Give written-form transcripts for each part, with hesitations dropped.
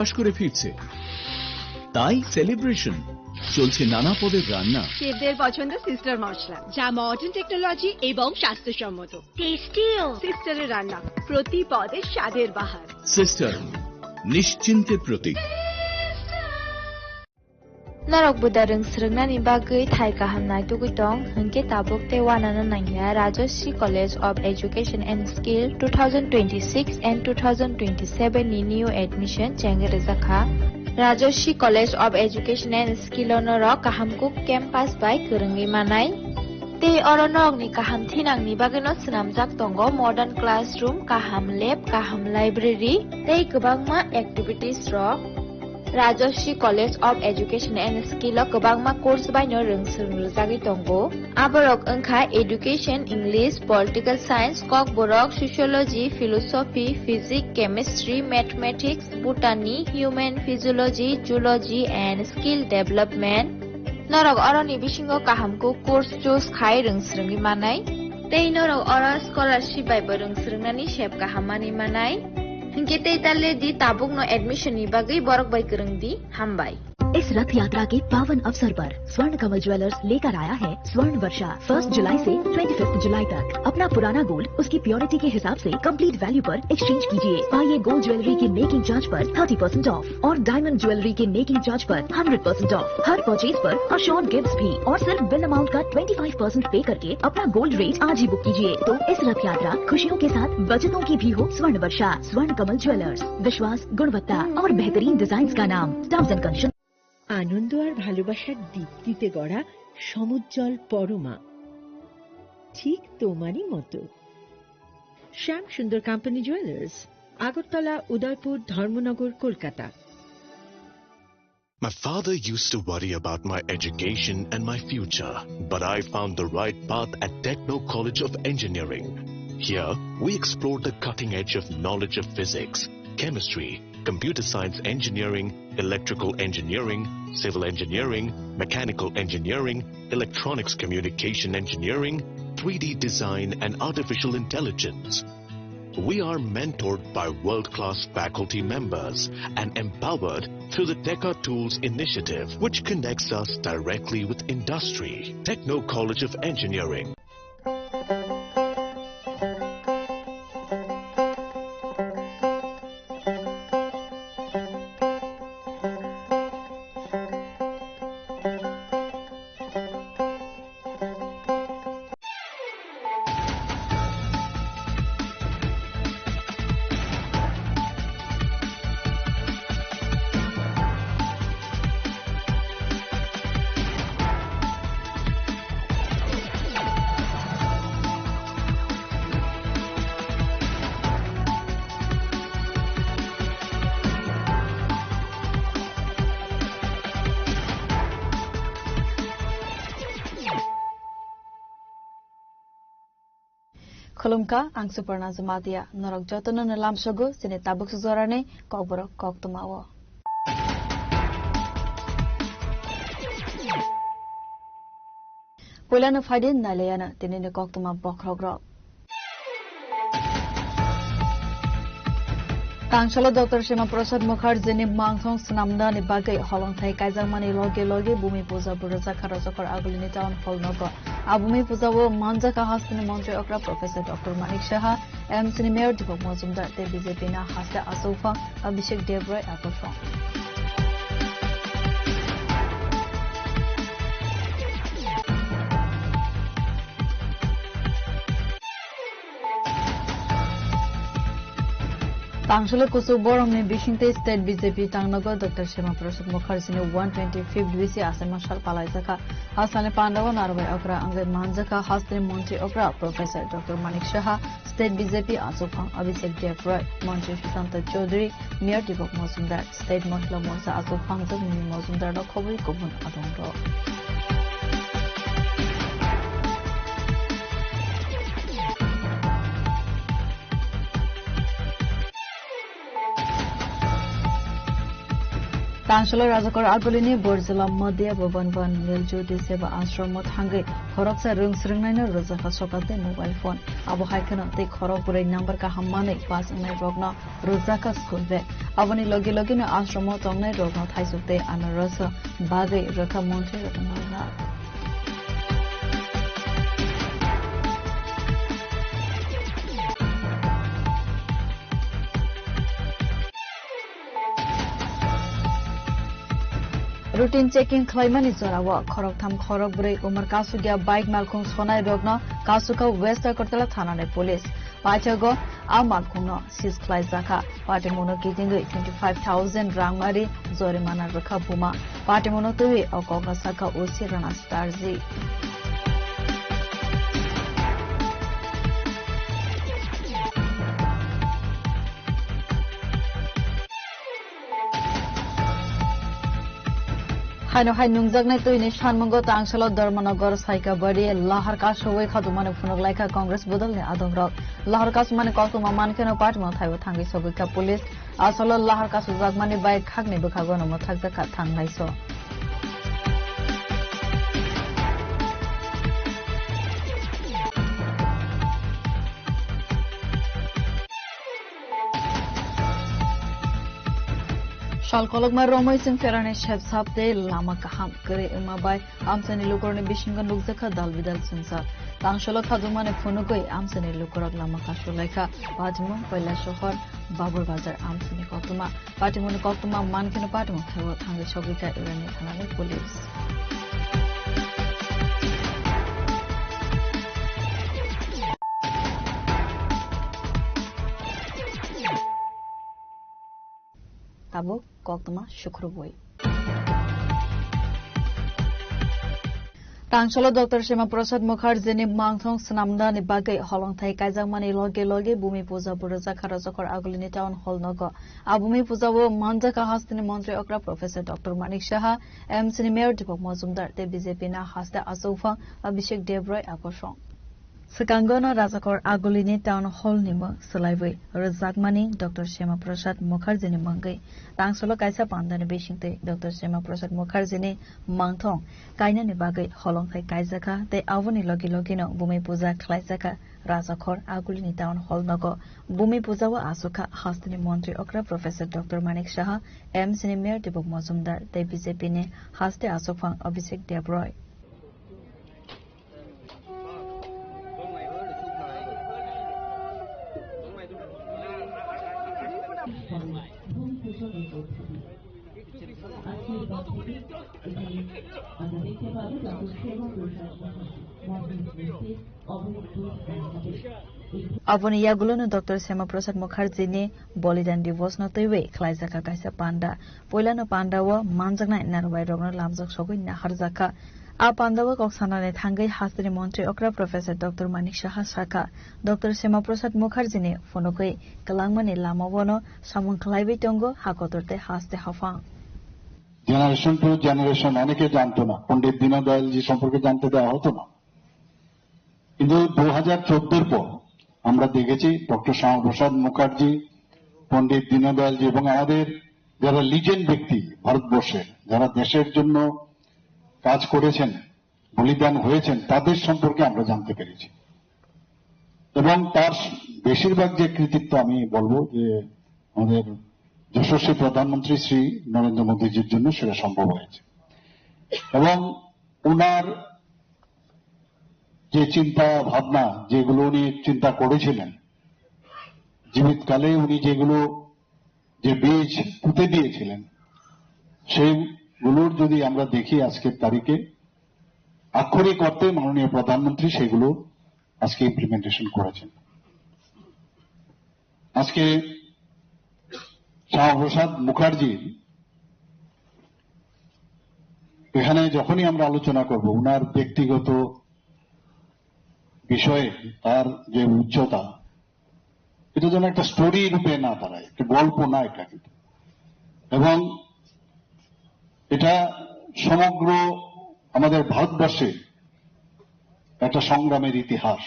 পাশ করে ফিরছে, তাই সেলিব্রেশন চলছে নানা পদের রান্না। শেফদের পছন্দ সিস্টার মশলা, যা মডার্ন টেকনোলজি এবং স্বাস্থ্যসম্মত। টেস্টিও সিস্টারের রান্না, প্রতি পদে স্বাদের বাহার। Sister, নিশ্চিন্তের Pratik. Narok budareng srengna ni bagai thai kahamnai tugitong hengke tabuk te wanana nangya Rajoshi College of Education and Skill 2026 and 2027 ni new admission chengre zakha Rajoshi College of Education and Skill onoro kahamkuk campus by kerengi manai te oronok ni kaham thinang ni bagino snamjak tongo modern classroom, kaham lab, kaham library tei kwbangma activities ro Rajoshi College of Education and Skill o kwbangma course baino rongsrungjagi tongo. Aborok wngkha Education, English, Political Science, Kok Borok, Sociology, Philosophy, Physics, Chemistry, Mathematics, Botany, Human Physiology, Zoology and Skill Development. Norok oroni bisingo kahamko course choose khai rongsrungi manai. Tei norok oro scholarship bai bo rongsrungnani shep kahamani manai. हिंकेते ताले दी Tabuk no admission नि बागै बरक by करंग दी हम by. इस रथ यात्रा के पावन अवसर पर स्वर्ण कमल ज्वेलर्स लेकर आया है स्वर्ण वर्षा 1 जुलाई से 25 जुलाई तक। अपना पुराना गोल्ड उसकी प्योरिटी के हिसाब से कंप्लीट वैल्यू पर एक्सचेंज कीजिए। पाइए गोल्ड ज्वेलरी की मेकिंग चार्ज पर 30% ऑफ और डायमंड ज्वेलरी के मेकिंग चार्ज पर 100% ऑफ। हर परचेज पर अशोर्ड गिफ्ट्स भी और सिर्फ बिल अमाउंट का 25% पे करके अपना गोल्ड रेट आज ही बुक कीजिए। तो इस रथ यात्रा खुशियों के साथ बचतों की भी हो। स्वर्ण वर्षा, स्वर्ण कमल ज्वेलर्स, विश्वास, गुणवत्ता और बेहतरीन डिजाइन का नाम। Terms and conditions. আনন্দ আর ভালোবাসার দীপ্তিতে গড়া সমুজ্জ্বল পরমা, ঠিক তোমারই মতো। শ্যাম সুন্দর company jewellers, Agartala, Udaipur, Dharmanagar, Kolkata. My father used to worry about my education and my future, but I found the right path at Techno College of Engineering. Here, we explored the cutting edge of knowledge of physics, chemistry, computer science engineering, electrical engineering, civil engineering, mechanical engineering, electronics communication engineering, 3D design and artificial intelligence. We are mentored by world-class faculty members and empowered through the Teka Tools initiative, which connects us directly with industry. Techno College of Engineering. Khulumka ang Suparna Zumadia norok jotono na lamsogo sine tabuk suzorane kokborok koktumawo. Pulana faidin nalayana tinine koktuma bokrogro. Tangshalo Dr. Shima Prasad Mukherjee ni mangthong snamda ni bagai holong thai kaijangmani loge bumi puja buruza kharajokor agulini town hall nogo abumi puja wo manjaka hasini mantri okra Professor Dr. Manik Shaha MC ni Mayor Deepak Majumdar te BJP na hasla Asofa Abhishek Devroy akofong. Tangshalo Kusuborom ni Bishinte State BJP Tangnago Dr. Shima Prasad Mukherjee ni 125th BC Asema Shal Palaizaka Hasane Pandawa Narway Okra Angai Manjaka Hasni Montri Okra Professor Dr. Manik Shaha State BJP Asofang Abhishek Devroy Montri Shantha Chaudhary Mayor Deepak Majumdar State Mahila Morcha Asofang Mimi Majumdar no khoboi kobun adongro. Tangshalo Razakor Agolini Borzilla Madhya Bhavan Van Jyoti Seva Ashram Thangai Khoroksa Rung Sringnaina Razaka Sokate mobile phone Abu Haikana te Khorokpure number ka hammane pass nai rogna Razaka school bag Avani logi logina ashram tongnai rogna thaisukte anarasa bagai rakha monte ratana Routine checking Klaimani Zorawa, Korok Tham Korok Bray, Umar Kasugia, Bike Malkung Sonai Rogna, Kasuka, Wester Kotala Thanane Police. Pachago, Amalkuno, Sis Klaizaka, Patimono Kitingu, 25,000 Rangmari, Zorimana Rakabuma, Patimono Tui, Okokasaka, Usirana Starzi. Haino Nungzagna to Nishan Mongo Tangshalo Dharmanagar Saika Badi, Laharkas away Katumana Funolaika Congress Budal, Adongrok, Laharkas Manikotuma Mankano Patmo, Taiwatangi Sobuka Police, Asolo Laharkas Zagmani by Kagni Bukagono Motaka Tang Laiso. Shalkologma Romo is in Ferranesh have Sabde, Lama Kaham, Kere Umabai, Amsani Lukorni Bishingan Lugzaka, Dalvidal Sunsar, Tangshalok Haduman and Funugoi, Amsani Lukorok Lama Kashulaika, Patimo, Pela Shohor, Babur Bazar, Amsani Kotuma, Patimo Kotuma, Mankin Patimo, Tangi Shogika, Irani Hanani Police. Tabu Koktuma Shukruboi. Tangshalo Dr. Shema Prasad Mukherjee Mangthong Snamda ni Bagai Holong Thai Kaizangmani Loge Bumi Puja Buraza Kharazakor Agolini Town Hall Nogo Abumi Puja wo Manjaka Hastini Montri Okra Professor Dr. Manik Shaha MC Mayor Dipok Mozumdar te BJP na Hasta Asofang Abhishek Devroy Akoshong Sakangona Razakor Agolini Town Hall Nima Salaiwe Razakmani Dr. Shema Prasad Mukherjee ni Mangai Tangshalo Kaisa Pandani Bishingte Dr. Shema Prasad Mukherjee ni Mangthong Kaina ni Bagai Holong Thai Kaizaka te Avoni Logino Bumi Puja Klaizaka Razakor Agolini Town Hall Nogo Bumi Puja wa Asuka Hastini Montri Okra Professor Dr. Manik Shaha MC Mayor Dipok Mozumdar te BJP ne Haste Asofang Abhishek Devroy Avoni Yagulono Dr. Shema Prasad Mukherjee ni Bolidan Divorce no Toiwe Klaizaka Kaisa Panda Poilano Pandawa Manjagna Narwai Rogno Lamjak Sogoi Naharzaka A Pandawa Koksanane Thangai Hastini Montri Okra Professor Dr. Manik Shaha Saka Dr. Shema Prasad Mukherjee ni Fonokoi Kalangmani Lamawono Samung Klaibe Tongo Hakotorte Haste Hafang generation to generation অনেকে জানতো না পণ্ডিত দীনদয়ালজি সম্পর্কে জানতে দেওয়া হতো না কিন্তু 2014 পর আমরা দেখেছি ডক্টর শ্যামাপ্রসাদ মুখার্জি পণ্ডিত দীনদয়ালজি এবং আমাদের যারা লিজেন্ড ব্যক্তি ভারতবর্ষে যারা দেশের জন্য কাজ করেছেন বলিদান হয়েছেন তাদের সম্পর্কে আমরা জানতে পেরেছি এবং তার বেশিরভাগ যে কৃতিত্ব আমি বলবো যে আমাদের যশস্বী প্রধানমন্ত্রী শ্রী নরেন্দ্র মোদীজির জন্য সেটা সম্ভব হয়েছে এবং ওনার যে চিন্তা ভাবনা যেগুলো উনি চিন্তা করেছিলেন জীবিতকালে উনি যেগুলো যে বীজ পুঁতে দিয়েছিলেন সেইগুলোর যদি আমরা দেখি আজকের তারিখে আক্ষরিক অর্থে মাননীয় প্রধানমন্ত্রী সেগুলো আজকে ইমপ্লিমেন্টেশন করেছেন আজকে শ্যামাপ্রসাদ মুখার্জির এখানে যখনই আমরা আলোচনা করব ওনার ব্যক্তিগত বিষয়ে তার যে উচ্চতা এটা যেন একটা স্টোরি রূপে না দাঁড়ায় একটা গল্প না এটা কিন্তু এবং এটা সমগ্র আমাদের ভারতবর্ষে একটা সংগ্রামের ইতিহাস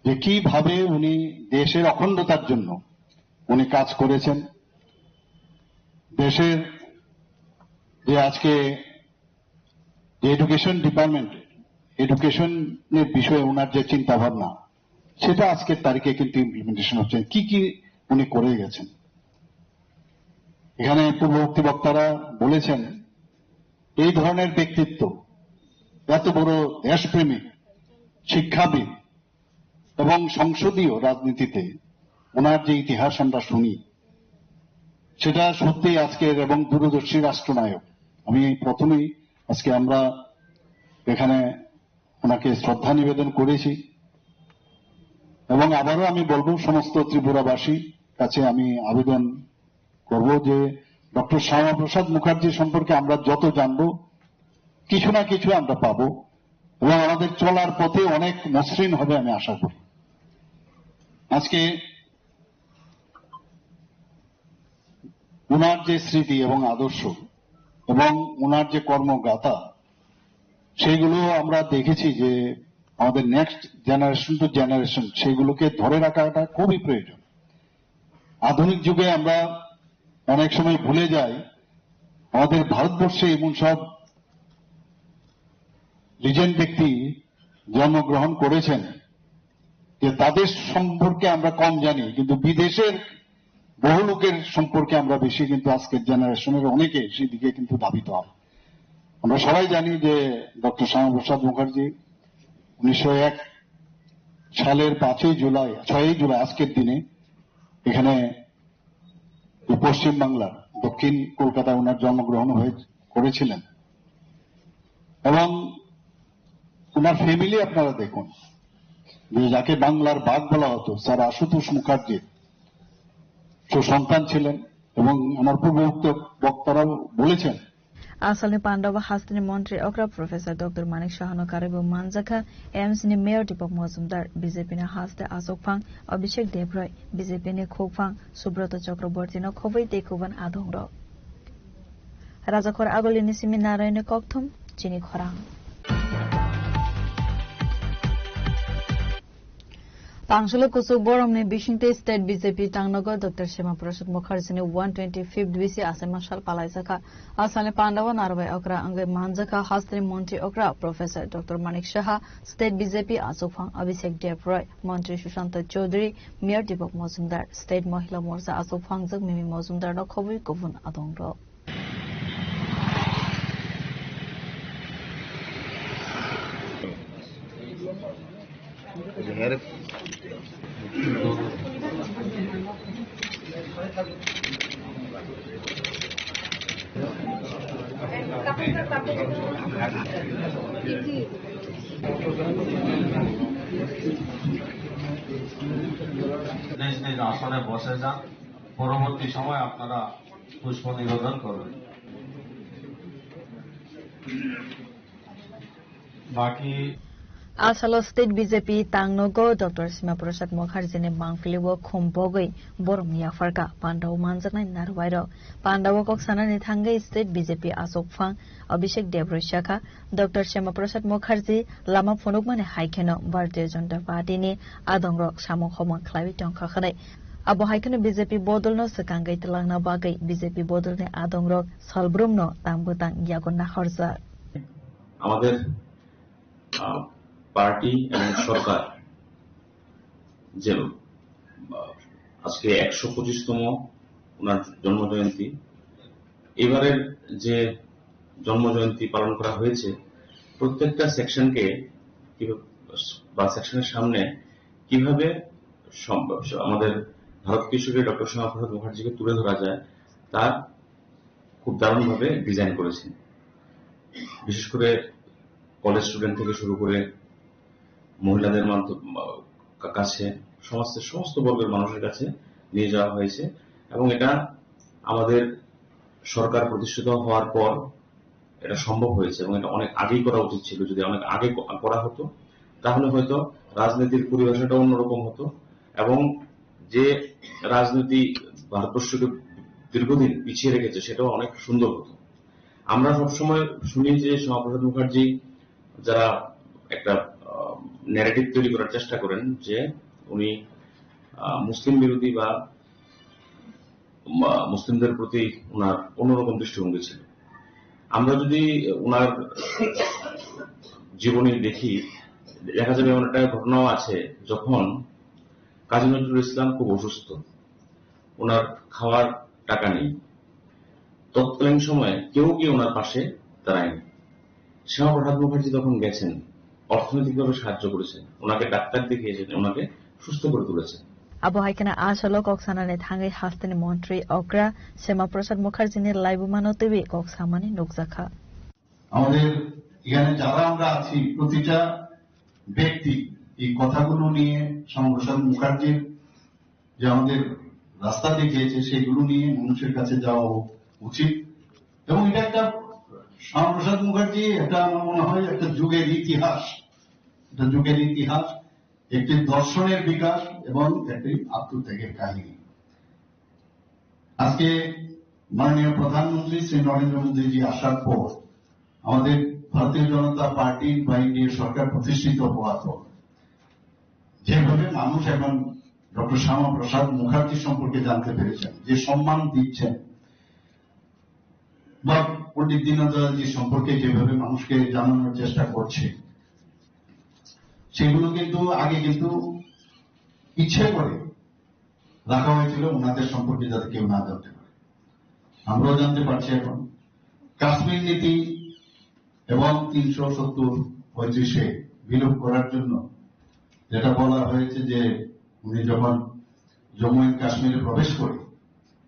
যে কিভাবে উনি দেশের অখণ্ডতার জন্য উনি কাজ করেছেন দেশের যে আজকে যে এডুকেশন ডিপার্টমেন্ট, এডুকেশনের বিষয়ে ওনার যে চিন্তা ভাবনা, সেটা আজকের তারিখে কিন্তু ইমপ্লিমেন্টেশন হচ্ছে। কি কি উনি করে গেছেন, এখানে পূর্ববর্তী বক্তারা বলেছেন, এই ধরনের ব্যক্তিত্ব, এত বড় দেশপ্রেমিক, শিক্ষাবিদ এবং সংসদীয় রাজনীতিতে ওনার যে ইতিহাস আমরা শুনি, সেটা সত্যি আজকের এবং দূরদর্শী রাষ্ট্রনায়ক। আমি প্রথমেই আজকে আমরা এখানে ওনাকে শ্রদ্ধা নিবেদন করেছি এবং আবারও আমি বলবো সমস্ত ত্রিপুরাবাসী কাছে আমি আবেদন করব যে ডক্টর শ্যামাপ্রসাদ মুখার্জি সম্পর্কে আমরা যত জানবো কিছু না কিছু আমরা পাবো এবং আমাদের চলার পথে অনেক মসৃণ হবে আমি আশা করি। আজকে ওনার যে স্মৃতি এবং আদর্শ এবং ওনার যে কর্মগাথা, সেইগুলো আমরা দেখেছি যে আমাদের নেক্সট জেনারেশন টু জেনারেশন সেইগুলোকে ধরে রাখাটা খুবই প্রয়োজন। আধুনিক যুগে আমরা অনেক সময় ভুলে যাই আমাদের ভারতবর্ষে এমন সব লিজেন্ড ব্যক্তি জন্মগ্রহণ করেছেন যে তাদের সম্পর্কে আমরা কম জানি, কিন্তু বিদেশের বহু লোকের সম্পর্কে আমরা বেশি, কিন্তু আজকের জেনারেশনের অনেকে সেদিকে কিন্তু ধাবিত হয়। আমরা সবাই জানি যে ডক্টর শ্যামাপ্রসাদ মুখার্জি 1901 সালের 6ই জুলাই আজকের দিনে এখানে পশ্চিম বাংলার দক্ষিণ কলকাতায় ওনার জন্মগ্রহণ করেছিলেন এবং ওনার ফ্যামিলি আপনারা দেখুন, যে যাকে বাংলার বাঘ বলা হতো, স্যার আশুতোষ মুখার্জি সুসন্তান ছিলেন এবং আমার পূর্ববর্তী বক্তারাও বলেছেন। Asalni Pandava Hastini Montri Okra Professor Dr. Manik Shahano Karibu Manzaka AMC ni Mayor Deepak Mazumdar BJP ni Haste Ashok Phang Abhishek Debroy BJP ni Khok Phang Subrata Chakraborty no Khoboi Tekuban Adongro Rajakhor Agolini Simi Narayane Kokthum Chini Khorang Tangshula Kusuk Boromni Bishingte State BJP Tangnogo Dr. Shemaprasad Mukherjee ni 125th BC Asema Shal Palaisaka Asane Pandava Narbai Okra Angai Manjaka Hastri Montri Okra Professor Dr. Manik Shaha State BJP Ashok Phang Abhishek Debroy Montri Sushanta Chaudhary Mayor Deepak Mazumdar State Mahila Morcha Ashok Phang Jog Mimi Mazumdar no Khoboi Gubun Adongro নিজ নিজ আসনে বসে যান, পরবর্তী সময় আপনারা পুষ্প নিবেদন করবেন। বাকি Asalo State BJP Tangnogo Dr. Shemaprasad Mukherjee ni Mangfiliwo Khumbogoi Borom Yafarka Pandaw Manjaknai Narwairo Pandaw Koksana ni Thangai State BJP Ashok Phang Abhishek Debroy Shakha Dr. Shemaprasad Mukherjee Lama Phunukmani Haikeno Bharatiya Janata Party ni Adongrok Samung Homon Khlawi Tongkha Khanai Abo Haikeno BJP Bodolno Sekangai Telangna Bagai BJP Bodolni Adongrok Salbrumno Tambutang Yagonna Khorza আমাদের party এবং সরকার যে আজকে 125তম ওনার জন্মজয়ন্তী, এবারের যে জন্মজয়ন্তী পালন করা হয়েছে প্রত্যেকটা সেকশনকে বা সেকশনের সামনে কিভাবে আমাদের ভারত কিশোরী ডক্টর শ্যামাপ্রসাদ মুখার্জিকে তুলে ধরা যায় তার খুব দারুণভাবে ডিজাইন করেছেন। বিশেষ করে কলেজ স্টুডেন্ট থেকে শুরু করে মহিলাদের কাছে সমস্ত বর্গের মানুষের কাছে নিয়ে যাওয়া হয়েছে এবং এটা আমাদের সরকার প্রতিষ্ঠিত হওয়ার পর এটা সম্ভব হয়েছে এবং এটা অনেক আগেই করা উচিত ছিল। যদি অনেক আগে করা হতো তাহলে হয়তো রাজনীতির পরিভাষাটা অন্যরকম হতো এবং যে রাজনীতি ভারতবর্ষকে দীর্ঘদিন পিছিয়ে রেখেছে সেটাও অনেক সুন্দর হতো। আমরা সবসময় শুনি যে শ্যামাপ্রসাদ মুখার্জি যারা একটা ন্যারেটিভ তৈরি করার চেষ্টা করেন যে উনি মুসলিম বিরোধী বা মুসলিমদের প্রতি ওনার অন্যরকম দৃষ্টিভঙ্গি ছিল। আমরা যদি ওনার জীবনী দেখি, দেখা যাবে এমন একটা ঘটনাও আছে যখন কাজী নজরুল ইসলাম খুব অসুস্থ, ওনার খাওয়ার টাকা নেই, তৎকালীন সময়ে কেউ গিয়ে ওনার পাশে দাঁড়ায়নি। শ্যামাপ্রসাদ মুখার্জি তখন গেছেন, অর্থনৈতিকভাবে সাহায্য করেছেন, ওনাকে ডাক্তার দেখিয়েছেন, ওনাকে সুস্থ করে তুলেছেন। Abo haikana asalo koksanane thangai hastani মন্ত্রী অগ্রা শ্যামাপ্রসাদ মুখার্জিনি লাইবুমানো তবে koksamani nukjakha। আমাদের এখানে যারা আমরা আছি প্রতিটা ব্যক্তি এই কথাগুলো নিয়ে শ্যামাপ্রসাদ মুখার্জির যে আমাদের রাস্তা দেখিয়েছে সেগুলো নিয়ে মানুষের কাছে যাওয়া উচিত। এবং এটা একটা শ্যামাপ্রসাদ মুখার্জি, এটা আমার মনে হয় একটা যুগের ইতিহাস, এটা যুগের ইতিহাস, একটি দর্শনের বিকাশ এবং একটি আত্মত্যাগের কাহিনী। আজকে মাননীয় প্রধানমন্ত্রী শ্রী নরেন্দ্র মোদীজি আসার পর আমাদের ভারতীয় জনতা পার্টি বা এনডিএ সরকার প্রতিষ্ঠিত হওয়ার পর যেভাবে মানুষ এখন ডক্টর শ্যামাপ্রসাদ মুখার্জি সম্পর্কে জানতে পেরেছেন, যে সম্মান দিচ্ছেন, বা পণ্ডিত দীনদয়ালজি সম্পর্কে যেভাবে মানুষকে জানানোর চেষ্টা করছে, সেগুলো কিন্তু আগে কিন্তু ইচ্ছে করে রাখা হয়েছিল ওনাদের সম্পর্কে যাতে কেউ না জানতে পারে। আমরাও জানতে পারছি এখন। কাশ্মীর নীতি এবং 370-35 বিলোপ করার জন্য যেটা বলা হয়েছে যে উনি যখন জম্মু এন্ড কাশ্মীরে প্রবেশ করে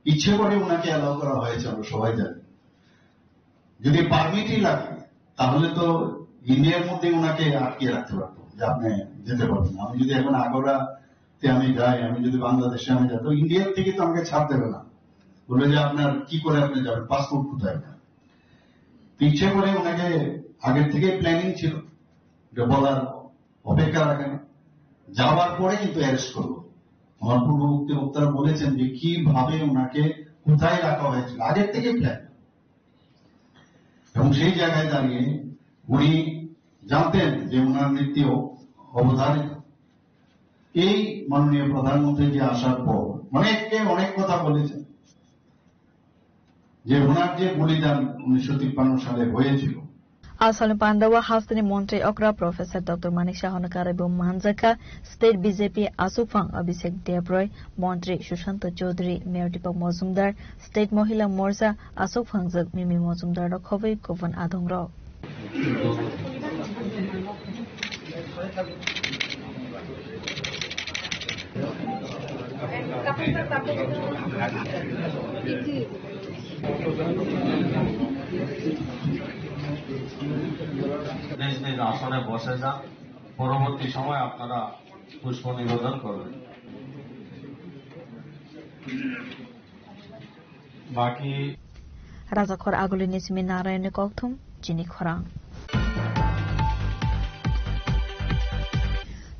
ইচ্ছে করে ওনাকে অ্যালাউ করা হয়েছে, আমরা সবাই জানি। যদি পারমিটই লাগে তাহলে তো ইন্ডিয়ার মধ্যে ওনাকে আটকে রাখতে পারতো যে আপনি যেতে পারবেন না। আমি যদি এখন আগ্রাতে আমি যাই, আমি যদি বাংলাদেশে আমি যাই, তো ইন্ডিয়ার থেকে তো আমাকে ছাড় দেবে না, বলবে যে আপনার কি করে আপনি যাবেন, পাসপোর্ট কোথায়। ইচ্ছে করে ওনাকে আগের থেকে প্ল্যানিং ছিল, বলার অপেক্ষা রাখেন, যাওয়ার পরে কিন্তু অ্যারেস্ট করবো। আমার পূর্ববর্তী বক্তারা বলেছেন যে কিভাবে ওনাকে কোথায় রাখা হয়েছিল, আগের থেকে প্ল্যান। এবং সেই জায়গায় দাঁড়িয়ে উনি জানতেন যে ওনার মৃত্যু অবধারিত। এই মাননীয় প্রধানমন্ত্রী যে আসার পর অনেককে অনেক কথা বলেছেন যে ওনার যে বলিদান 1953 সালে হয়েছিল। Asal Pandawa hastani মন্ত্রী অগ্রা প্রফেসর ডক্টর মানিক শাহনকার এবং মানজাকা স্টেট বিজেপি আসুফাং অভিষেক দেবরয় মন্ত্রী সুশান্ত চৌধুরী মেয়র দীপক মজুমদার স্টেট মহিলা মোর্চা আসুফাং জক মিমি মজুমদার খবই গুবুন আদংর নিজ নিজ আসনে বসে যান, পরবর্তী সময় আপনারা পুষ্প নিবেদন করবেন। বাকি রাজাখর আগুলিনি সিমি নারায়ণ ককথুম চিনি খরাং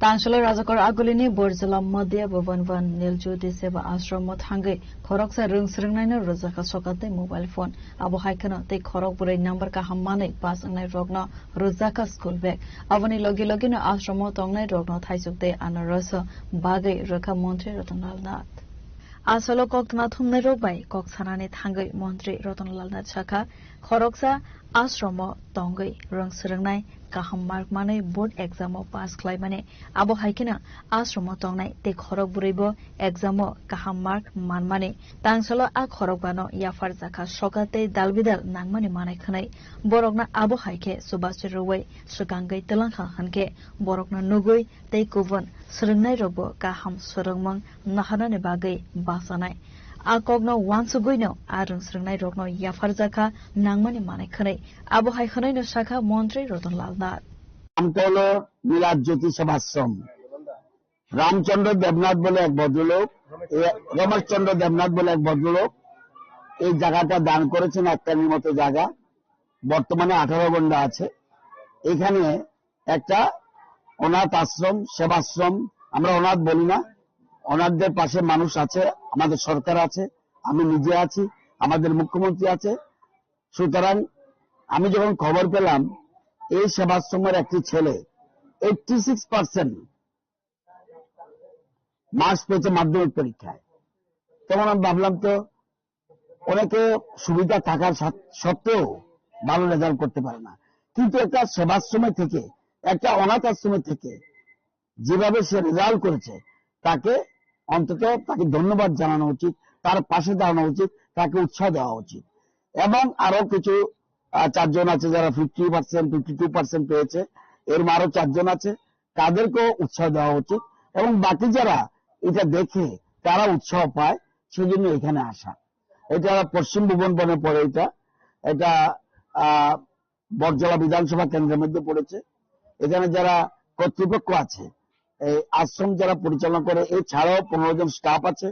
तांशलो राजाकर आगुलिनी बोरजला मध्य भवन वन नीलज्योति सेवा आश्रम थांगे खरक से रंग सरंगनाइन रजाका सकाते मोबाइल फोन अबो हाइकनो ते खरक बुरै नंबर का हम्माने पास अंगनाय रगना रजाका स्कूल बैग अबनी लगे लगे न आश्रम तंगनाय रगना थाइसुकते अनरस बागै रखा मंत्री रतनलाल नाथ आसलो कक्तमा थुमनाय रगबाय कक्सानाने थांगै मंत्री रतनलाल नाथ शाखा खरकसा आश्रम तंगै रंग सरंगनाय kaham mark manai board exam pass khlai mane abo haikena ashram tongnai te khorok bureibo exam kaham mark man mane tangsalo a khorok bano yafar jakha sokate dalbidal nangmani manai khnai borokna abo haike subashir rowai sukangai telangkha hanke borokna nugoi tei kubon srungnai robo kaham surungmang nahanane bagai basanai akogno wansugoino arung srungnai rokno yafar jakha nangmani manai khnai abo hai khnai no shakha মন্ত্রী রতনলাল নাথ নামটা হলো নীলাদ জ্যোতি সেবাশ্রম। রামচন্দ্র দেবনাথ বলে এক ভদ্রলোক, রমেশচন্দ্র দেবনাথ বলে এক ভদ্রলোক এই জায়গাটা দান করেছেন, একটানির মতো জায়গা, বর্তমানে 18 গন্ডা আছে। এখানে একটা অনাথ আশ্রম, সেবাশ্রম, আমরা অনাথ বলি না, অনাথদের পাশে মানুষ আছে, আমাদের সরকার আছে, আমি নিজে আছি, আমাদের মুখ্যমন্ত্রী আছে। সুতরাং আমি যখন খবর পেলাম এই সেবাশ্রমের একটি ছেলে 86% মার্কস পেয়েছে মাধ্যমিক পরীক্ষায়, তখন আমি ভাবলাম তো অনেকে সুবিধা থাকার সত্ত্বেও ভালো রেজাল্ট করতে পারে না, কিন্তু একটা সেবাশ্রমে থেকে, একটা অনাথ আশ্রমে থেকে যেভাবে সে রেজাল্ট করেছে, তাকে অন্তত তাকে ধন্যবাদ জানানো উচিত, তার পাশে দাঁড়ানো উচিত, তাকে উৎসাহ দেওয়া উচিত। এবং আরো কিছু 4 জন আছে যারা 50%, 52% পেয়েছে, এর আরো 4 জন আছে, তাদেরকেও উৎসাহ দেওয়া উচিত। এবং বাকি যারা এটা দেখে তারা উৎসাহ পায়, সেজন্য এখানে আসা। এটা পশ্চিম ভুবনবনে পড়ে, এটা বরজলা বিধানসভা কেন্দ্রের মধ্যে পড়েছে। এখানে যারা কর্তৃপক্ষ আছে, এই আশ্রম যারা পরিচালনা করে, এছাড়াও 15 জন স্টাফ আছে,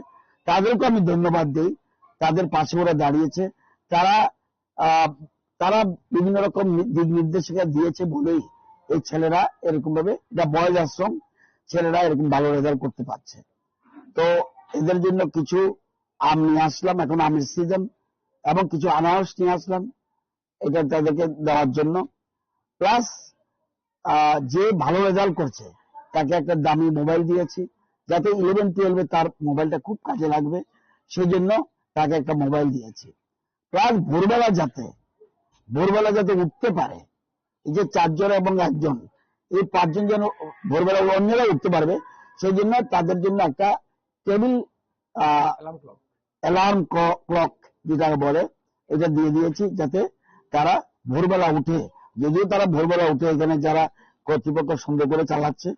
তাদেরকে আমি ধন্যবাদ দিই। তাদের পাশে ওরা দাঁড়িয়েছে, তারা বিভিন্ন রকম দিক নির্দেশিকা দিয়েছে বলেই এই ছেলেরা এরকম ভাবে, এটা বয়েজ আশ্রম, ছেলেরা এরকম ভালো রেজাল্ট করতে পারছে। তো এদের জন্য কিছু আম নিয়ে আসলাম, এখন আমের সিজন, এবং কিছু আনারস নিয়ে আসলাম এটা তাদেরকে দেওয়ার জন্য। প্লাস যে ভালো রেজাল্ট করছে তাকে একটা দামি মোবাইল দিয়েছি, যাতে 11-12 তার মোবাইলটা খুব কাজে লাগবে, সেই জন্য তাকে একটা মোবাইল দিয়েছি। প্লাস ভোরবেলা যাতে উঠতে পারে, এই যে 4 জন এবং 1 জন, এই 5 জন যেন ভোরবেলা অন্যরা উঠতে পারবে, সেই জন্য তাদের জন্য একটা টেবিল অ্যালার্ম ক্লক যেটাকে বলে, এটা দিয়ে দিয়েছি, যাতে তারা ভোরবেলা উঠে, যদিও তারা ভোরবেলা উঠে, এখানে যারা কর্তৃপক্ষ সুন্দর করে চালাচ্ছে,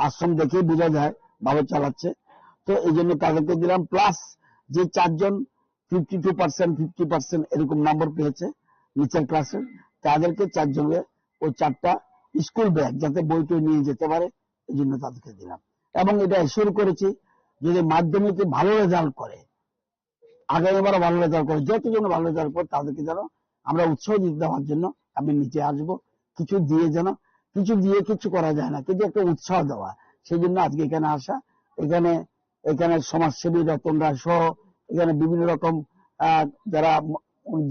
আশ্রম দেখেই বোঝা যায় ভালো চালাচ্ছে, তো এই জন্য তাদেরকে দিলাম। প্লাস যে 4 জন 52%, 50% এরকম নম্বর পেয়েছে নিচের ক্লাসে, তাদেরকে 4 জনের ওই 4টা স্কুল ব্যাগ যাতে বইটা নিয়ে যেতে পারে, এই জন্য তাদেরকে দিলাম। এবং এটা এশিওর করেছি যদি মাধ্যমিকে ভালো রেজাল্ট করে, আগামীবারও ভালো রেজাল্ট করে, যতজন ভালো রেজাল্ট করে তাদেরকে যেন আমরা উৎসাহ দিতে দেওয়ার জন্য আমি নিচে আসবো। কিছু দিয়ে কিছু করা যায় না, কিন্তু একটা উৎসাহ দেওয়া, সেই জন্য আজকে এখানে আসা। এখানে সমাজসেবী রতন রায় সহ এখানে বিভিন্ন রকম যারা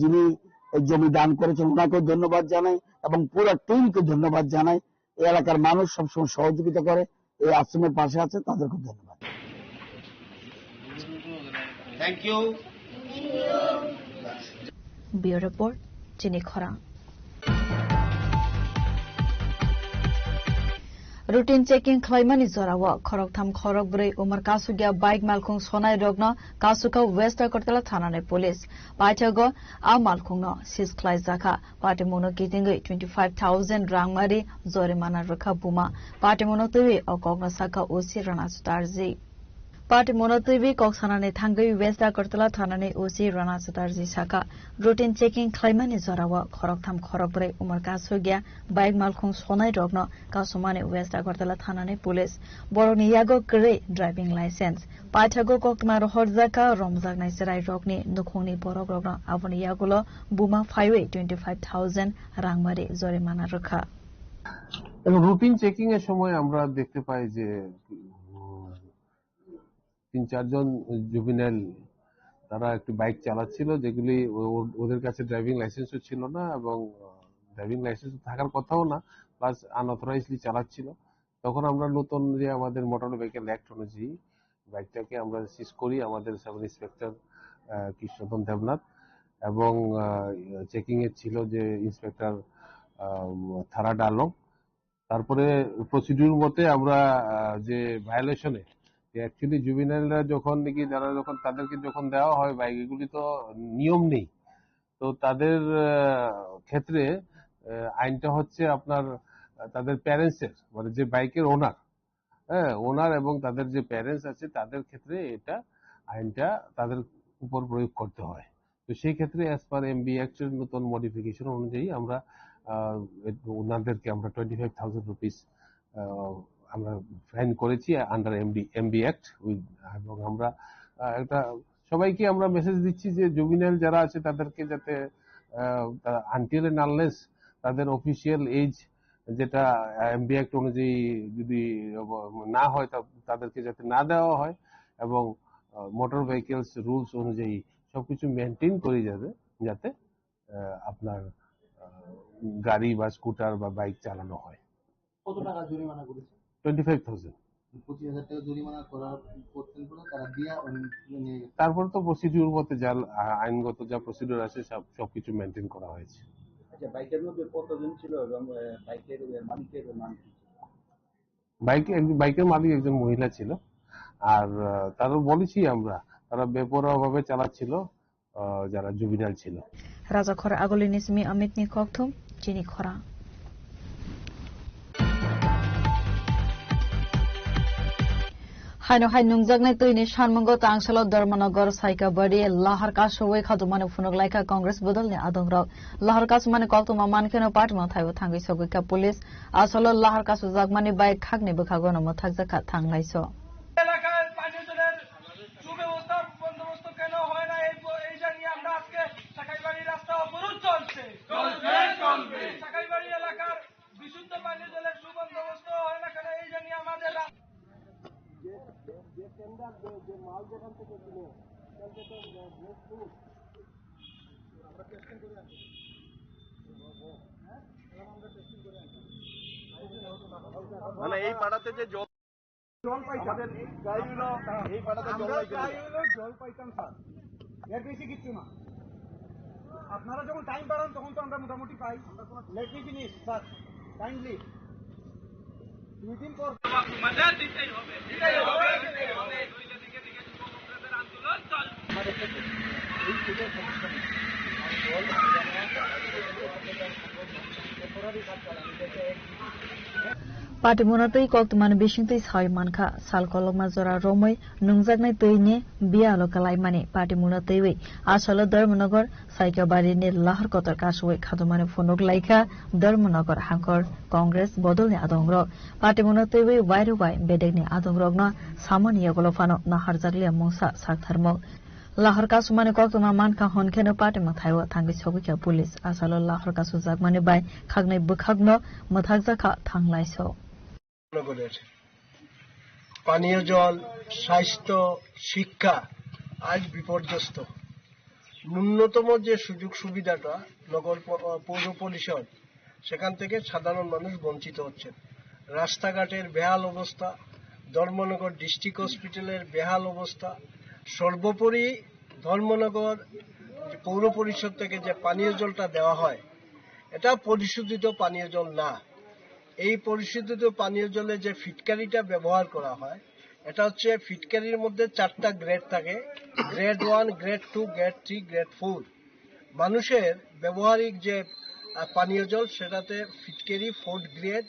যিনি জমি দান করেছেন ওনাকেও ধন্যবাদ জানাই, এবং পুরো টিমকে ধন্যবাদ জানাই। এই এলাকার মানুষ সবসময় সহযোগিতা করে, এই আশ্রমের পাশে আছে, তাদেরকে ধন্যবাদ। Thank you. Bureau Report, Jenny Khora. Routine checking claimani zorawa khorok tham khorok brei umar kasugya bike malkhung sonai rogno kasuka west kortala thana ne police paithago a malkhung no sis khlai jaka patemono kitingai 25,000 rangmari jorimana rakha buma patemono tui okogna saka osi rana starji Party Monotivi Coxanane Tangai West Kortala Tanane Osi Rana Sutarji Saka Routine checking Claimani Zorawa Koroktam Korobre Umar Kasugya Bike Malkung Sonai Rogno Kasumane West Kortala Tanane Police Boroniago Gray Driving License Paitago Kokmaro Horzaka Romzak Naiserai Rogni Nukuni Borogrogno Avoniagulo Buma Highway 25,000 Rangmari Zorimana Rukha routine checking এর সময় আমরা দেখতে পাই যে 3-4 জন জুবিনাইল তারা একটি bike চালাচ্ছিল, যেগুলি ওদের কাছে ড্রাইভিং লাইসেন্সও ছিল না, এবং ড্রাইভিং লাইসেন্স থাকার কথাও না, প্লাস আনঅথরাইজলি চালাচ্ছিল। তখন আমরা নতুন যে আমাদের মোটর ভেহিকেল অ্যাক্ট অনুযায়ী বাইকটাকে আমরা সিজ করি আমাদের সাব ইন্সপেক্টর কৃষ্ণতন দেবনাথ, এবং চেকিং এর ছিল যে ইন্সপেক্টর থারাড আলম। তারপরে প্রসিডিউর মতে আমরা যে ভায়োলেশনে অ্যাকচুয়ালি জুবিনাইলরা যখন নাকি তাদেরকে যখন দেওয়া হয় বাইক, এগুলি তো নিয়ম নেই, তো তাদের ক্ষেত্রে আইনটা হচ্ছে আপনার তাদের প্যারেন্টসের, মানে যে বাইকের ওনার এবং তাদের যে প্যারেন্টস আছে তাদের ক্ষেত্রে এটা আইনটা তাদের উপর প্রয়োগ করতে হয়। তো সেই ক্ষেত্রে অ্যাজ পার এমবি অ্যাক্টের নতুন মডিফিকেশন অনুযায়ী আমরা ওনাদেরকে আমরা 25,000 রুপিস আমরা ফাইন করেছি আন্ডার এমবি অ্যাক্ট। এবং আমরা একটা সবাইকে আমরা মেসেজ দিচ্ছি যে জুবিনাইল যারা আছে তাদেরকে যাতে আনটিল এন্ড আনলেস তাদের অফিসিয়াল এজ যেটা এমবি অ্যাক্ট অনুযায়ী যদি না হয় তাদেরকে যাতে না দেওয়া হয়, এবং মোটর ভেহিকেলস রুলস অনুযায়ী সবকিছু মেনটেন করে যাতে আপনার গাড়ি বা স্কুটার বা বাইক চালানো হয়। কত টাকা জরিমানা করেছে? 25,000। 25,000 টাকা জরিমানা করতেন বলে তারা দিয়া নিয়ে গেছে। তারপর তো প্রসিডিউর মতে যা আইনগত যা প্রসিডিউর আছে সবকিছু মেনটেন করা হয়েছে। আচ্ছা, বাইকের মধ্যে কতজন ছিল এবং বাইকের মালিকের নাম কি? বাইকের মালিক একজন মহিলা ছিল, আর তারও বলেছি আমরা তারা বেপরোয়া ভাবে চালাচ্ছিল যারা জুবিনাল ছিল। রাজা খরা আগলিনিস মি অমিত নি কক্থম চিনি খরা হাইনো হাই নুংজাগনাই তৈনি সানমঙ্গ तांगसालो धर्मनगर साइकाबाड़ी लाहार कासोवे खादुमाने फुनुक लाइका कांग्रेस बदलने आदंग्राव लाहार कासुमाने कक्तुमा मानखेनो पार्टीमा थाइबो थांगै सगैका पुलिस आसलो लाहार कासु जागमाने बाइक खागने बखागोनो मथागजाखा थांलाइसो এলাকায় পানীয়জলের সুব্যবস্থা বন্দোবস্ত কেন হয় না এই জানিয়ে আমরা আজকে সাকাইবাড়ি রাস্তা অবরোধ চলছে সাকাইবাড়ি এলাকার বিশুদ্ধ পানীয় জলের সুবন্দোবস্ত হয় না কেন এই জানিয়ে আমাদের মাল যেখান থেকে কিনে মানে এই পাড়াতে যে জল পাইতাম এই পাড়াতে জল পাইতাম স্যার, এর বেশি কিচ্ছু না। আপনারা যখন টাইম বাড়ান তখন তো আমরা মোটামুটি পাই। Let me finish sir, kindly 2 দিন পর দিতেই হবে আন্দোলন पार्टी मुनातै कक्तमान बिसिंतै छय मानखा साल कलमा जरा रोमै नुंजागनाय तैने बियालो कलाइमाने पार्टी मुनातैवै आसलो धर्मनगर साइकाबारीने लाहार कतर कासुवै खादुमाने फुनुक लाइका धर्मनगर हांकर कांग्रेस बदलने आदंग्र पार्टी मुनातैवै वाइरु वाइ बेडेगने आदंग्रगन सामान्य गलफानो नाहार जागलिया मुसा सागथारमो लाहार कासुमाने कक्तमा मानखा हनखेनो पार्टीमा थाइव थांगै सगैका पुलिस आसलो लाहार कासु जागमाने बाइ खागनै बखागनो मथागजाखा थांलाइसो পানীয় জল, স্বাস্থ্য, শিক্ষা আজ বিপর্যস্ত। ন্যূনতম যে সুযোগ সুবিধাটা নগর পৌর পরিষদ সেখান থেকে সাধারণ মানুষ বঞ্চিত হচ্ছেন। রাস্তাঘাটের বেহাল অবস্থা, ধর্মনগর ডিস্ট্রিক্ট হসপিটালের বেহাল অবস্থা, সর্বোপরি ধর্মনগর পৌর পরিষদ থেকে যে পানীয় জলটা দেওয়া হয় এটা পরিশোধিত পানীয় জল না। এই পরিশোধিত পানীয় জলে যে ফিটকারিটা ব্যবহার করা হয় এটা হচ্ছে ফিটকারির মধ্যে 4টা গ্রেড থাকে, গ্রেড 1, গ্রেড 2, গ্রেড 3, গ্রেড 4। মানুষের ব্যবহারিক যে পানীয় জল সেটাতে ফিটকারি 4 গ্রেড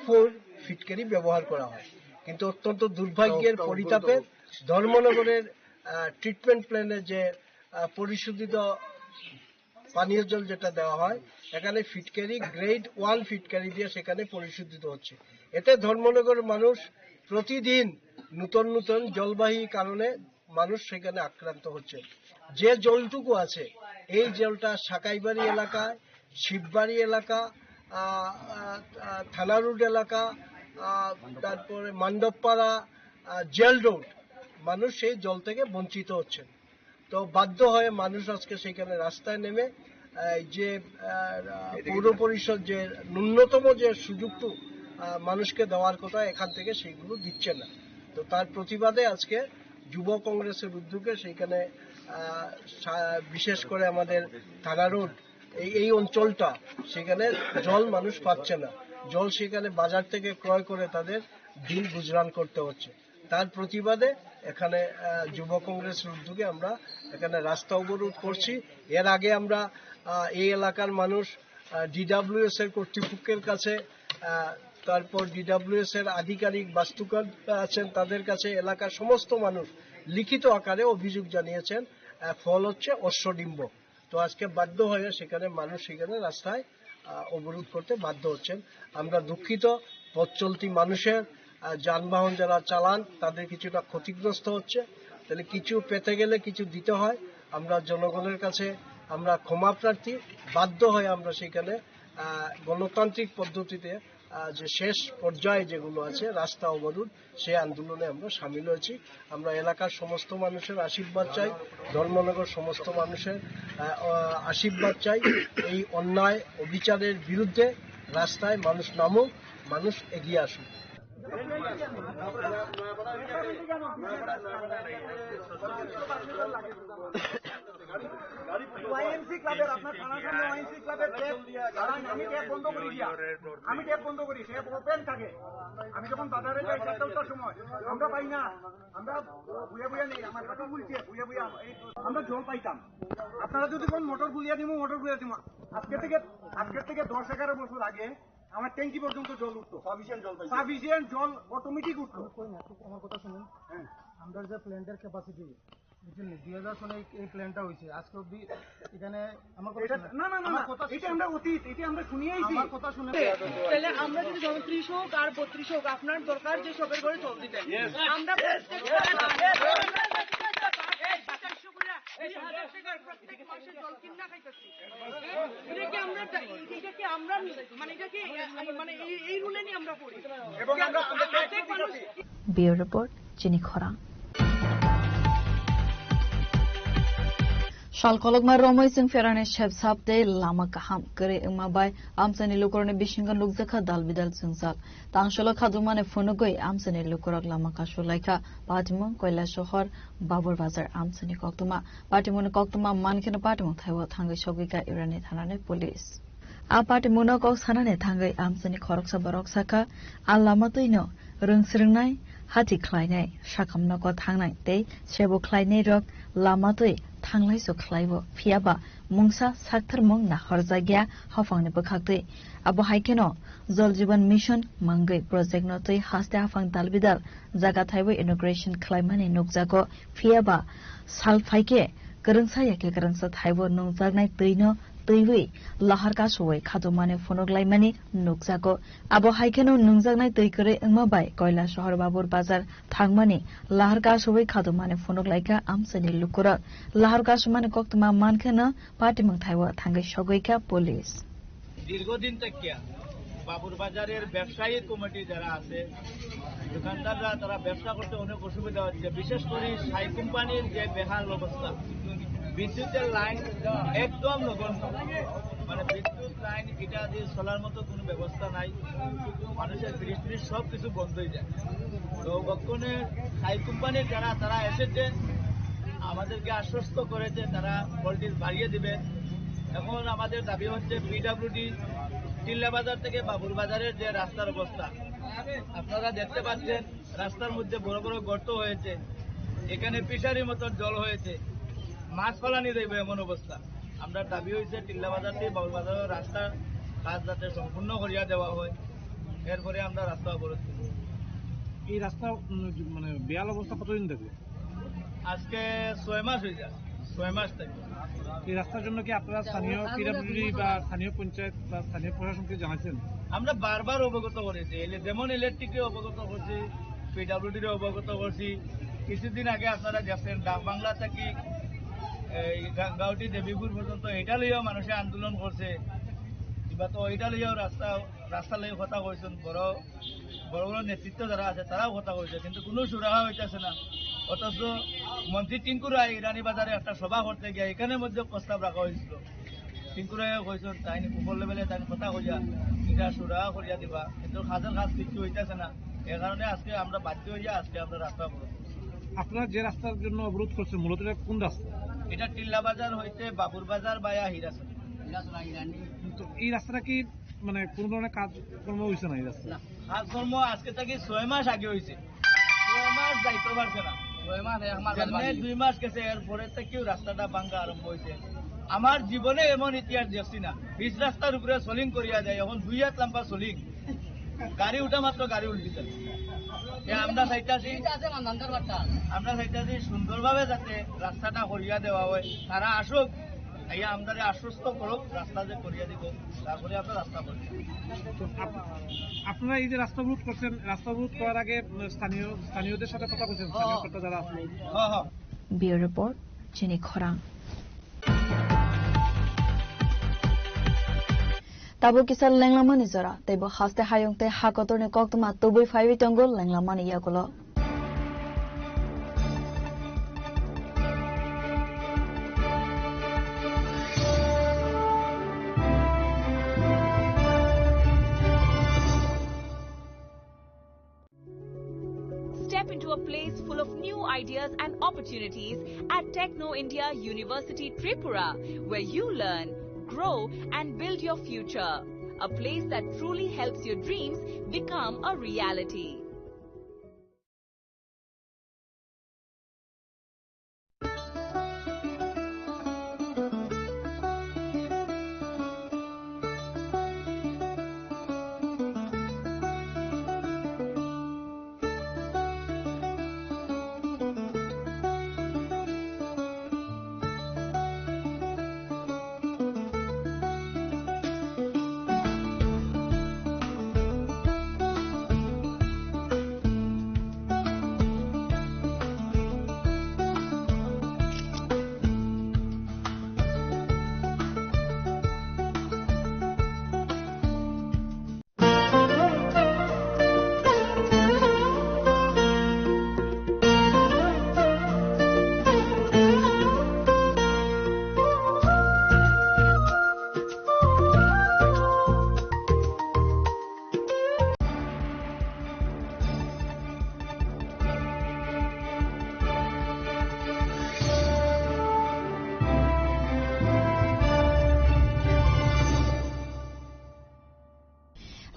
4 ফিটকারি ব্যবহার করা হয়। কিন্তু অত্যন্ত দুর্ভাগ্যের পরিতাপে ধর্মনগরের ট্রিটমেন্ট প্ল্যানে যে পরিশোধিত পানীয় জল যেটা দেওয়া হয় এখানে ফিটকারি গ্রেড 1 ফিটকারি দিয়ে সেখানে পরিশোধিত হচ্ছে। এতে ধর্মনগর মানুষ প্রতিদিন নতুন নতুন জলবাহী কারণে মানুষ সেখানে আক্রান্ত হচ্ছে। যে জলটুকু আছে এই জলটা সাকাইবাড়ি এলাকায়, শিববাড়ি এলাকা, থানা রোড এলাকা, তারপরে মান্ডবপাড়া, জেল রোড মানুষ সেই জল থেকে বঞ্চিত হচ্ছেন। তো বাধ্য হয়ে মানুষ আজকে সেখানে রাস্তায় নেমে যে পৌর পরিষদ যে ন্যূনতম যে সুযোগটু মানুষকে দেওয়ার কথা এখান থেকে সেইগুলো দিচ্ছে না। তো তার প্রতিবাদে আজকে যুব কংগ্রেসের উদ্যোগে সেইখানে বিশেষ করে আমাদের থানা রোড এই অঞ্চলটা সেখানে জল মানুষ পাচ্ছে না, জল সেখানে বাজার থেকে ক্রয় করে তাদের দিন গুজরান করতে হচ্ছে। তার প্রতিবাদে এখানে যুব কংগ্রেসের উদ্যোগে আমরা এখানে রাস্তা অবরোধ করছি। এর আগে আমরা এই এলাকার মানুষ ডিডব্লিউএস এর কর্তৃপক্ষের কাছে, তারপর ডিডব্লিউএস এর আধিকারিক বাস্তুকার আছেন তাদের কাছে এলাকার সমস্ত মানুষ লিখিত আকারে অভিযোগ জানিয়েছেন। ফল হচ্ছে অশ্বডিম্ব। তো আজকে বাধ্য হয়ে সেখানে মানুষ সেখানে রাস্তায় অবরোধ করতে বাধ্য হচ্ছেন। আমরা দুঃখিত, পথ চলতি মানুষের যানবাহন যারা চালান তাদের কিছুটা ক্ষতিগ্রস্ত হচ্ছে। তাহলে কিছু পেতে গেলে কিছু দিতে হয়। আমরা জনগণের কাছে আমরা ক্ষমা প্রার্থী। বাধ্য হয়ে আমরা সেখানে গণতান্ত্রিক পদ্ধতিতে যে শেষ পর্যায়ে যেগুলো আছে রাস্তা অবরোধ সেই আন্দোলনে আমরা সামিল হয়েছি। আমরা এলাকার সমস্ত মানুষের আশীর্বাদ চাই, ধর্মনগর সমস্ত মানুষের আশীর্বাদ চাই। এই অন্যায় অবিচারের বিরুদ্ধে রাস্তায় মানুষ নামুক, মানুষ এগিয়ে আসুক। ওয়াইএমসি ক্লাবের আপনার থানার সামনে ওয়াইএমসি ক্লাবের আমি ট্যাপ বন্ধ করি দিয়া আমি ট্যাপ বন্ধ করি সে ওপেন থাকে। আমি যখন বাজারে যাই 7টার সময় আমরা পাই না, আমরা বুয়া বুয়া নেই, আমার কথা বলছে বুয়া বুয়া আমরা জল পাইতাম। আপনারা যদি কোন মোটর বুলিয়া দিব মোটর বুলিয়া দিব আজকের থেকে 10-11 বছর আগে আমার ট্যাঙ্কি পর্যন্ত জল উঠতো, সাফিসিয়েন্ট জল অটোমেটিক উঠতো। আমার কথা শুনুন, হ্যাঁ আমরা যে প্ল্যান্টের ক্যাপাসিটি বুঝলেন 2000 সনে এই প্ল্যানটা হয়েছে আজকে অব্দি এখানে আমার কথা না না না এটা আমরা অতীত, এটা আমরা শুনিয়ে আইছি। আমার কথা শুনে তাহলে আমরা যদি 30 হোক আর 32 হোক আপনার দরকার যে সবের ঘরে জল দিতেন আমরা ব্যুরো রিপোর্ট চিনি খরা Shalkologma Romoi sing ferane sheb sabte lama kaham kare ingmabai amsani lukorone bishingan lukzakha dalbidal sungsal tangsholo khadumane phonogoi amsani lukorok lama kashulaika patimon koila shohor babur bazar amsani koktuma patimon koktuma mankhena patimon thaiwa thangai shogika irani thanane police a patimon kok sanane thangai amsani khoroksa baroksaka allamatoino rungsringnai hati khlainai shakamna ko thangnai tei sebo khlainai rok lamatoi थांलाय सखलायबो फियाबा मुंसा साक्थर मुंग ना हरजागिया हाफांने बखाक्ते अबो हाइकेनो जल जीवन mission मंगै project न तै हास्ते हाफां दालबिदाल जागा थाइबो inauguration क्लाइमानि नुकजागो फियाबा सालफाइके गरंसा याके गरंसा थाइबो नुकजागनाय दैनो दैबै लाहार कासोय खादोमाने फनगलाइमानि नुकजागो अबो हाइकेनो नुकजागनाय दै करे इंमाबाय कयला शहर बाबुर बाजार थांमानि लाहार कासोय खादोमाने फनगलाइका आमसनि लुकुरा लाहार कासोमाने कक्तमा मानखेना पार्टी मंग थाइबो थांगै सगैका पुलिस দীর্ঘদিন থেকে বাবুর বাজারের ব্যবসায়ী কমিটি যারা আছে দোকানদাররা তারা ব্যবসা করতে অনেক অসুবিধা হচ্ছে বিশেষ করে সাই কোম্পানির যে বেহাল অবস্থা বিদ্যুতের লাইন একদম নগণ্য মানে বিদ্যুৎ লাইন এটা দিয়ে চলার মতো কোনো ব্যবস্থা নাই মানুষের ফ্রিজ সব কিছু বন্ধ হয়ে যায় তো বর্তমানে সাই কোম্পানির যারা তারা এসেছে আমাদেরকে আশ্বস্ত করেছে তারা ভোল্টেজ বাড়িয়ে দিবে এখন আমাদের দাবি হচ্ছে পিডব্লিউডি টিল্লা বাজার থেকে বাবুর বাজারের যে রাস্তার অবস্থা আপনারা দেখতে পাচ্ছেন রাস্তার মধ্যে বড় বড় গর্ত হয়েছে এখানে পিশারির মতন জল হয়েছে মাছ ফলানি দেবে এমন অবস্থা আমরা দাবি হয়েছে টিল্লা বাজার থেকে বাবুর বাজারের রাস্তা কাজ যাতে সম্পূর্ণ করিয়া দেওয়া হয় এরপরে আমরা রাস্তা অবরোধ করব। এই রাস্তা মানে বেহাল অবস্থা কতদিন দেখবে? আজকে 6 মাস হয়ে যায় 6 মাস থেকে। এই রাস্তার জন্য কি আপনারা স্থানীয় পিডব্লিউডি বা স্থানীয় পঞ্চায়েত বা স্থানীয় প্রশাসনকে জানাচ্ছেন? আমরা বারবার অবগত করেছি যেমন ইলেকট্রিকে অবগত করছি পিডব্লিউডির অবগত করছি কিছুদিন আগে আপনারা দেখছেন ডাক বাংলা থেকে এই গাউটি দেবীপুর পর্যন্ত এটা লইয়াও মানুষে আন্দোলন করছে কিংবা তো এটা লইয়াও রাস্তা লইয়া কথা কইছেন বড় বড় বড় নেতৃত্ব যারা আছে তারাও কথা কইছে কিন্তু কোনো সুরাহা হইতেছে না অথচ মন্ত্রী টিঙ্কু রায় ইরানি বাজারে একটা সভা করতে গিয়ে এখানের মধ্যে প্রস্তাব রাখা হয়েছিল টিঙ্কু রায় কইছেন তাই উপর লেভেলে তাই কথা কইয়া এটা সুরাহা করিয়া দিবা কিন্তু কাজের কাজ কিছু হইতেছে না এ কারণে আজকে আমরা বাধ্য হইয়া আজকে আমরা রাস্তা অবরোধ। আপনারা যে রাস্তার জন্য অবরোধ করছেন মূলত কোন রাস্তা? এটা টিল্লা বাজার হইতে বাবুর বাজার বায়া হিরাসন। এই রাস্তাটা কি মানে কোন ধরনের কাজকর্ম হয়েছে না? এই রাস্তা কাজকর্ম আজকে থেকে 6 মাস আগে হয়েছে 6 মাস যাইতে পারছে না 2 মাস গেছে এরপরে থেকেও রাস্তাটা ভাঙ্গা আরম্ভ হয়েছে। আমার জীবনে এমন ইতিহাস দেখছি না পিচ রাস্তার উপরে সোলিং করিয়া যায় এখন 2 হাত লম্বা সোলিং গাড়ি উঠা মাত্র গাড়ি উল্টিতে আমরা চাইতেছি সুন্দরভাবে যাতে রাস্তাটা করিয়া দেওয়া হয় তারা আসুক এই আমাদের আশ্বস্ত করুক রাস্তা যে করিয়া দিব তারপরে আমরা রাস্তা করি। আপনারা এই যে রাস্তা অবরোধ করছেন রাস্তা অবরোধ করার আগে স্থানীয়দের সাথে কথা বলছেন স্থানীয় কর্তা যারা আছে? ব্যুরো রিপোর্ট চিনি খরাং Tabo kisal lenglamani zara tebo haste hayong te hakotorne koktuma toboi 5 tongol lenglamani yakulo ideas and opportunities at Techno India University Tripura, where you learn, grow and build your future. A place that truly helps your dreams become a reality.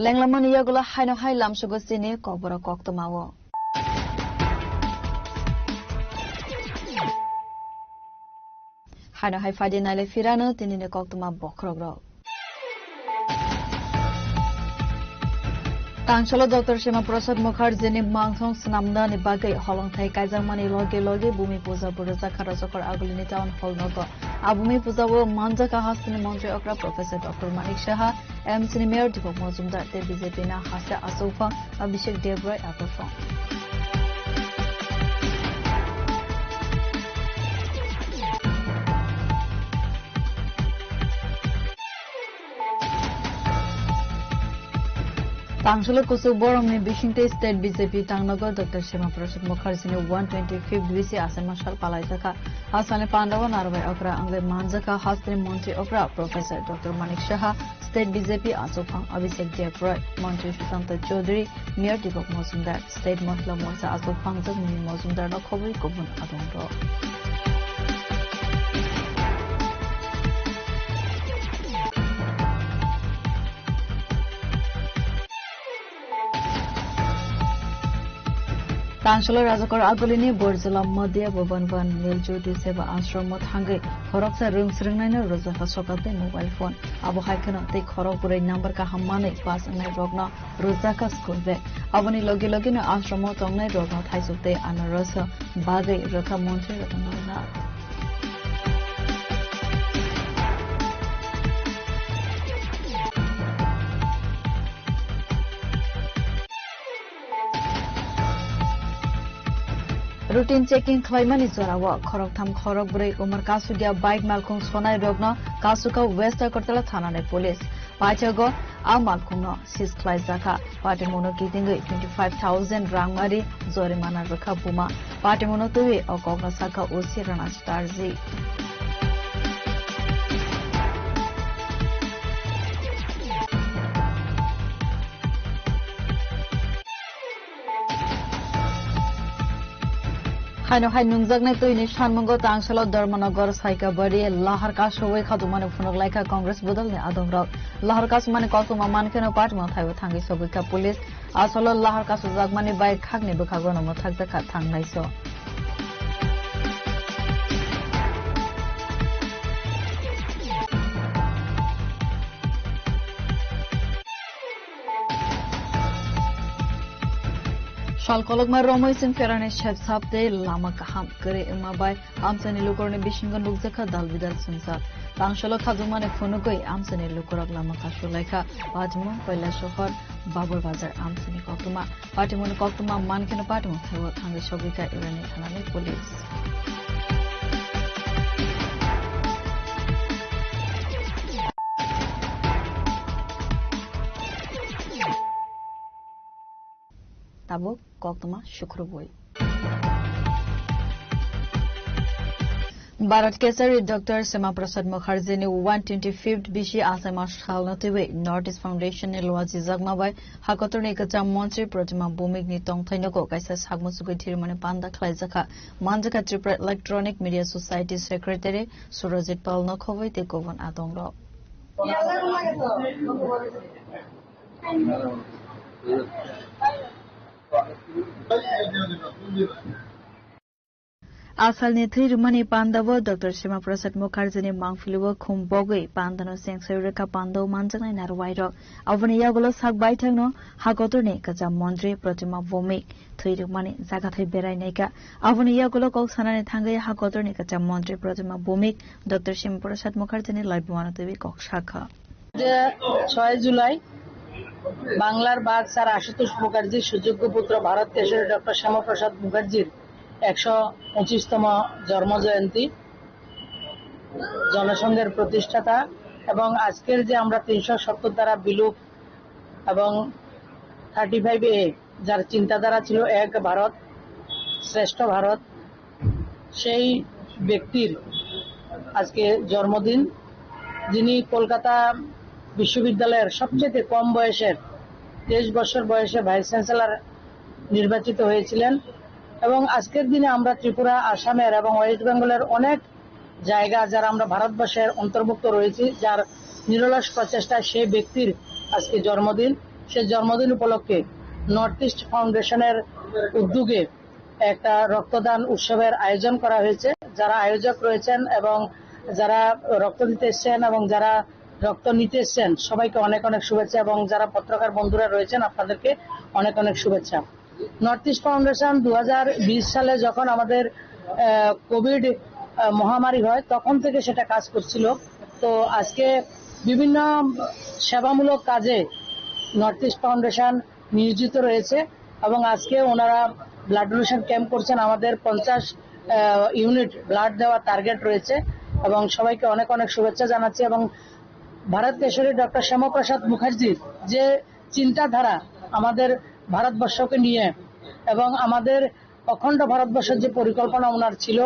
Lenglaman iyagula haino hai lamsugo sini kobora koktomawo. Haino hai fadi nale firano tinine koktoma bokrogro. Tangsholo Dr. Shema Prasad Mukherjee ni mangthong snamda ni bagai holong thai kaijangmani loge bumi puja buruza kharasokor agulini town hall nogo abumi puja wo manja ka hastini mantri okra Professor Dr. Manik Shaha MC ni Mayor Dipok Mojumdar te BJP na hasta Asofa Abhishek Devroy apafong Tangsholo Kusu Borom ni Bishingte State BJP Tangnagar Dr. Shema Prasad Mukherjee ni 125th BC Asan Mashal Palaitaka Hasane Pandawa Narwai Okra Angle Manjaka Hastini Mantri Okra Professor Dr. Manik Shaha State BJP Asofang Abhishek Devroy Mantri Sushanta Chaudhary Mayor Dipok Mojumdar State Mahila Morcha Asofang Jagmuni Mojumdar no khobori kobun adongro Tangsholo Rajakor Agulini Borzula Madhya Bhavan Niljyoti Seva Ashram Thangai Khoroksa Rungsringnaina Rozaka Sokate mobile phone Abu Haikana Te Khorokpure number ka hammane pass nai rogna Rozaka school ve Abuni logi na ashram tongnai rogna thaisukte anarasa bagai rakha montre ratana Routine checking Klaimani Zorawa, Korok Tham Korok Break, Umar Kasugia, Bike Malkung Sonai Rogna, Kasuka, West Kortala Thanane Police. Pachago, Amalkuno, Sis Klaizaka, Patimono Kitingu, 25,000 Rangmari, Zorimana Rakapuma, Patimono Tui, Okogna Saka, Usirana Starzi. Haino hai nungjaknai tuini shanmungo Tangsholo Dharmanagar Saika Bari Laharka Showai Khadumani Funoglaika Congress Budalni Adongrok Laharka Sumani Kotuma Mankeno Patma Thaiwa Thangi Sobika Police Asolo Laharka Sujagmani Bai Khagni Bukhagono Mothakjaka Thangnaiso Shalkologma Romoisin Ferane Chef Sapte Lama Kaham Kere Imabai Amsani Lukorne Bishingan Lugzaka Dalvidal Sunsat Tangsholo Khadumane Funugoi Amsani Lukorag Lama Kashulaika Patimo Paila Shohor Babur Bazar Amsani Koktuma Patimo Koktuma Mankino Patimo Thawa Thangi Shobika Irani Thanane Police Tabo Koktuma Shukruboi Bharat Kesari Dr. Sema Prasad Mukherjee ni 125th BC Asama Shalnatiwe North East Foundation ni Loaji Zagmabai Hakotor ni Kacham Montri Protima Bumik ni Tongthainoko Kaisa Sagmusuki Thirmani Panda Klaizaka Manjaka Tripura Electronic Media Society Secretary Surajit Palnokhovai Tekovan Adongro Asalni Thirmani Pandavo Dr. Sema Prasad Mukherjee ni Mangfiliwa Khumbogi Pandano Sengsaurika Pando Manjana Narwairo Avani Yagulo Sakbai Tangno Hakotor ni Kacham Montri Protima Bumik Thirmani Zagathai Berai Neka Avani Yagulo Koksanani Thangai Hakotor ni Kacham Montri Protima Bumik Dr. Sema Prasad Mukherjee ni Laibwanatawi Kokshaka 6 July বাংলার বাঘ sir Ashutosh মুখার্জির সুযোগ্য পুত্র Bharat Keshari doctor Shyamaprasad মুখার্জির 125তম জন্মজয়ন্তী জনসংঘের প্রতিষ্ঠাতা এবং আজকের যে আমরা 370 দ্বারা বিলুপ এবং 35A যার চিন্তাধারা ছিল এক ভারত শ্রেষ্ঠ ভারত সেই ব্যক্তির আজকে জন্মদিন যিনি কলকাতা বিশ্ববিদ্যালয়ের সবচেয়ে কম বয়সের 23 বছর বয়সে ভাইস চ্যান্সেলর নির্বাচিত হয়েছিলেন এবং আজকের দিনে আমরা ত্রিপুরা আসামের এবং ওয়েস্ট বেঙ্গলের অনেক জায়গা যারা আমরা ভারতবর্ষের অন্তর্ভুক্ত রয়েছি যার নিরলস প্রচেষ্টা সেই ব্যক্তির আজকে জন্মদিন সেই জন্মদিন উপলক্ষে নর্থ ইস্ট ফাউন্ডেশনের উদ্যোগে একটা রক্তদান উৎসবের আয়োজন করা হয়েছে যারা আয়োজক রয়েছেন এবং যারা রক্ত দিতে এসেছেন এবং যারা রক্ত নিতে এসেছেন সবাইকে অনেক অনেক শুভেচ্ছা এবং যারা পত্রকার বন্ধুরা রয়েছেন আপনাদেরকে অনেক অনেক শুভেচ্ছা নর্থ ইস্ট ফাউন্ডেশন 2020 সালে যখন আমাদের কোভিড মহামারী হয় তখন থেকে সেটা কাজ করছিল তো আজকে বিভিন্ন সেবামূলক কাজে নর্থ ইস্ট ফাউন্ডেশন নিয়োজিত রয়েছে এবং আজকে ওনারা ব্লাড ডোনেশন ক্যাম্প করছেন আমাদের 50 ইউনিট ব্লাড দেওয়ার টার্গেট রয়েছে এবং সবাইকে অনেক অনেক শুভেচ্ছা জানাচ্ছি এবং ভারত কেশরী ডক্টর শ্যামাপ্রসাদ মুখার্জির যে চিন্তাধারা আমাদের ভারতবর্ষকে নিয়ে এবং আমাদের অখণ্ড ভারতবর্ষের যে পরিকল্পনা ওনার ছিল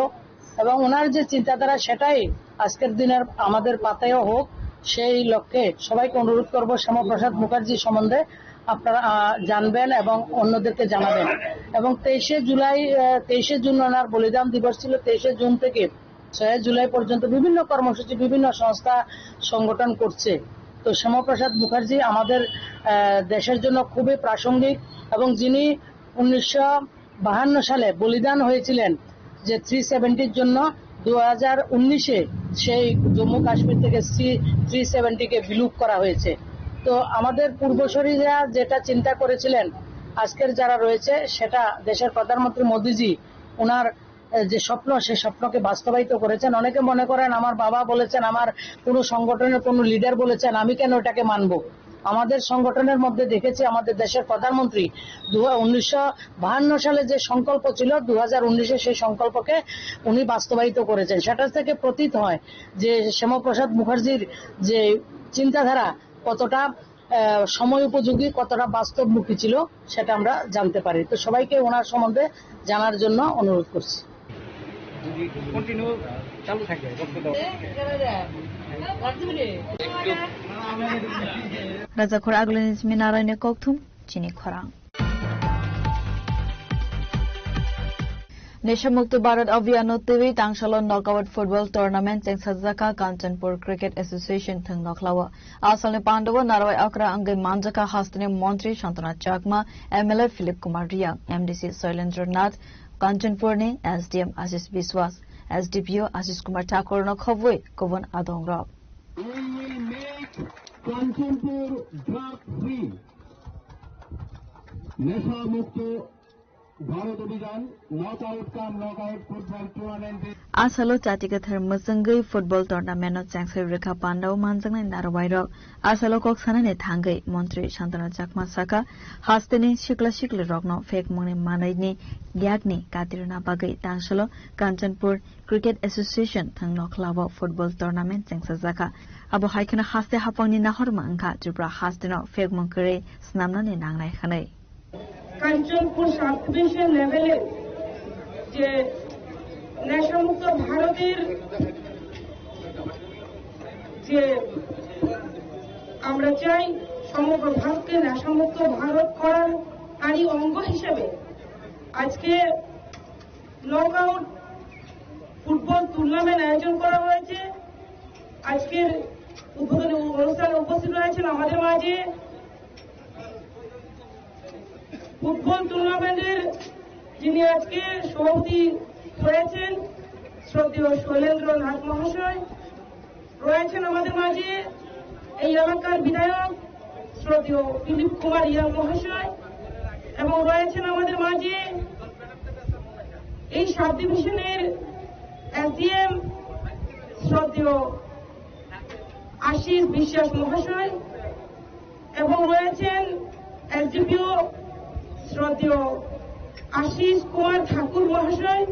এবং ওনার যে চিন্তাধারা সেটাই আজকের দিনের আমাদের পাতায়ও হোক সেই লক্ষ্যে সবাইকে অনুরোধ করব শ্যামাপ্রসাদ মুখার্জি সম্বন্ধে আপনারা জানবেন এবং অন্যদেরকে জানাবেন এবং 23 জুন ওনার বলিদান দিবস ছিল 23 জুন থেকে 6 জুলাই পর্যন্ত বিভিন্ন কর্মসূচি বিভিন্ন সংস্থা সংগঠন করছে তো শ্যামাপ্রসাদ মুখার্জি আমাদের দেশের জন্য খুবই প্রাসঙ্গিক এবং যিনি 1952 সালে বলিদান হয়েছিলেন যে 370 জন্য 2019-এ সেই জম্মু কাশ্মীর থেকে 370 কে বিলুপ করা হয়েছে তো আমাদের পূর্বসূরীরা যেটা চিন্তা করেছিলেন আজকের যারা রয়েছে সেটা দেশের প্রধানমন্ত্রী মোদিজি ওনার যে স্বপ্ন সেই স্বপ্নকে বাস্তবায়িত করেছেন অনেকে মনে করেন আমার বাবা বলেছেন আমার কোনো সংগঠনের কোনো লিডার বলেছেন আমি কেন এটাকে মানব আমাদের সংগঠনের মধ্যে দেখেছি আমাদের দেশের প্রধানমন্ত্রী 1952 সালে যে সংকল্প ছিল 2019-এ সেই সংকল্পকে উনি বাস্তবায়িত করেছেন সেটা থেকে প্রতীত হয় যে শ্যামাপ্রসাদ মুখার্জির যে চিন্তাধারা কতটা সময় উপযোগী কতটা বাস্তবমুখী ছিল সেটা আমরা জানতে পারি তো সবাইকে ওনার সম্বন্ধে জানার জন্য অনুরোধ করছি চালু থাকবে Rajakhor Aglenis Minarane Kokthum Chini Khorang Neshamuktu Bharat Abhiyan TV Tangshalon Knockout Football Tournament Cheng Sajaka Kanchanpur Cricket Association Thang Noklawa Asalne Pandava Narawai Akra Angai Manjaka Hastane Montri Shantana Chakma MLA Philip Kumar Riang MDC Soilendra Nath Kanchanpur ne SDM Ashish Biswas SDPO Ashish Kumar Thakur no Khobwe Kovan Adongra We will make Kanchanpur drug free. Nesha Mukto Bharat Abhiyan knockout football tournament. Asalo Chatika Thermasangai football tournament of Changsai Rekha Pandao Manjang Narawairo Asalo Koksana Thangai Montri Shantana Chakma Saka Hastene Shikla Rogno Fake Money Manai Gyagni Katirina Bagai Tangsalo Kanchanpur Cricket Association Thang Noklawa football tournament Changsazaka Abo Haikana Haste Haponi Nahormanka Jubra Hasteno Fake Monkere Snamna Nangai Hanai Kanchanpur sub division লেভেলে যে নেশামুক্ত ভারতের যে আমরা চাই সমগ্র ভারতকে নেশামুক্ত ভারত করার তারই অঙ্গ হিসেবে আজকে নকআউট ফুটবল টুর্নামেন্ট আয়োজন করা হয়েছে। আজকের উদ্বোধনী অনুষ্ঠানে উপস্থিত রয়েছেন আমাদের মাঝে ফুটবল টুর্নামেন্টের যিনি আজকে সভাপতি হয়েছেন শ্রদ্ধেয় শৈলেন্দ্র নাথ মহাশয়, রয়েছেন আমাদের মাঝে এই এলাকার বিধায়ক শ্রদ্ধেয় দিলীপ কুমার ইয়া মহাশয়, এবং রয়েছেন আমাদের মাঝে এই সাব ডিভিশনের এসডিএম শ্রদ্ধেয় আশিস বিশ্বাস মহাশয়, এবং রয়েছেন এসডিপিও শ্রদ্ধেয় আশিস কুমার ঠাকুর মহাশয়,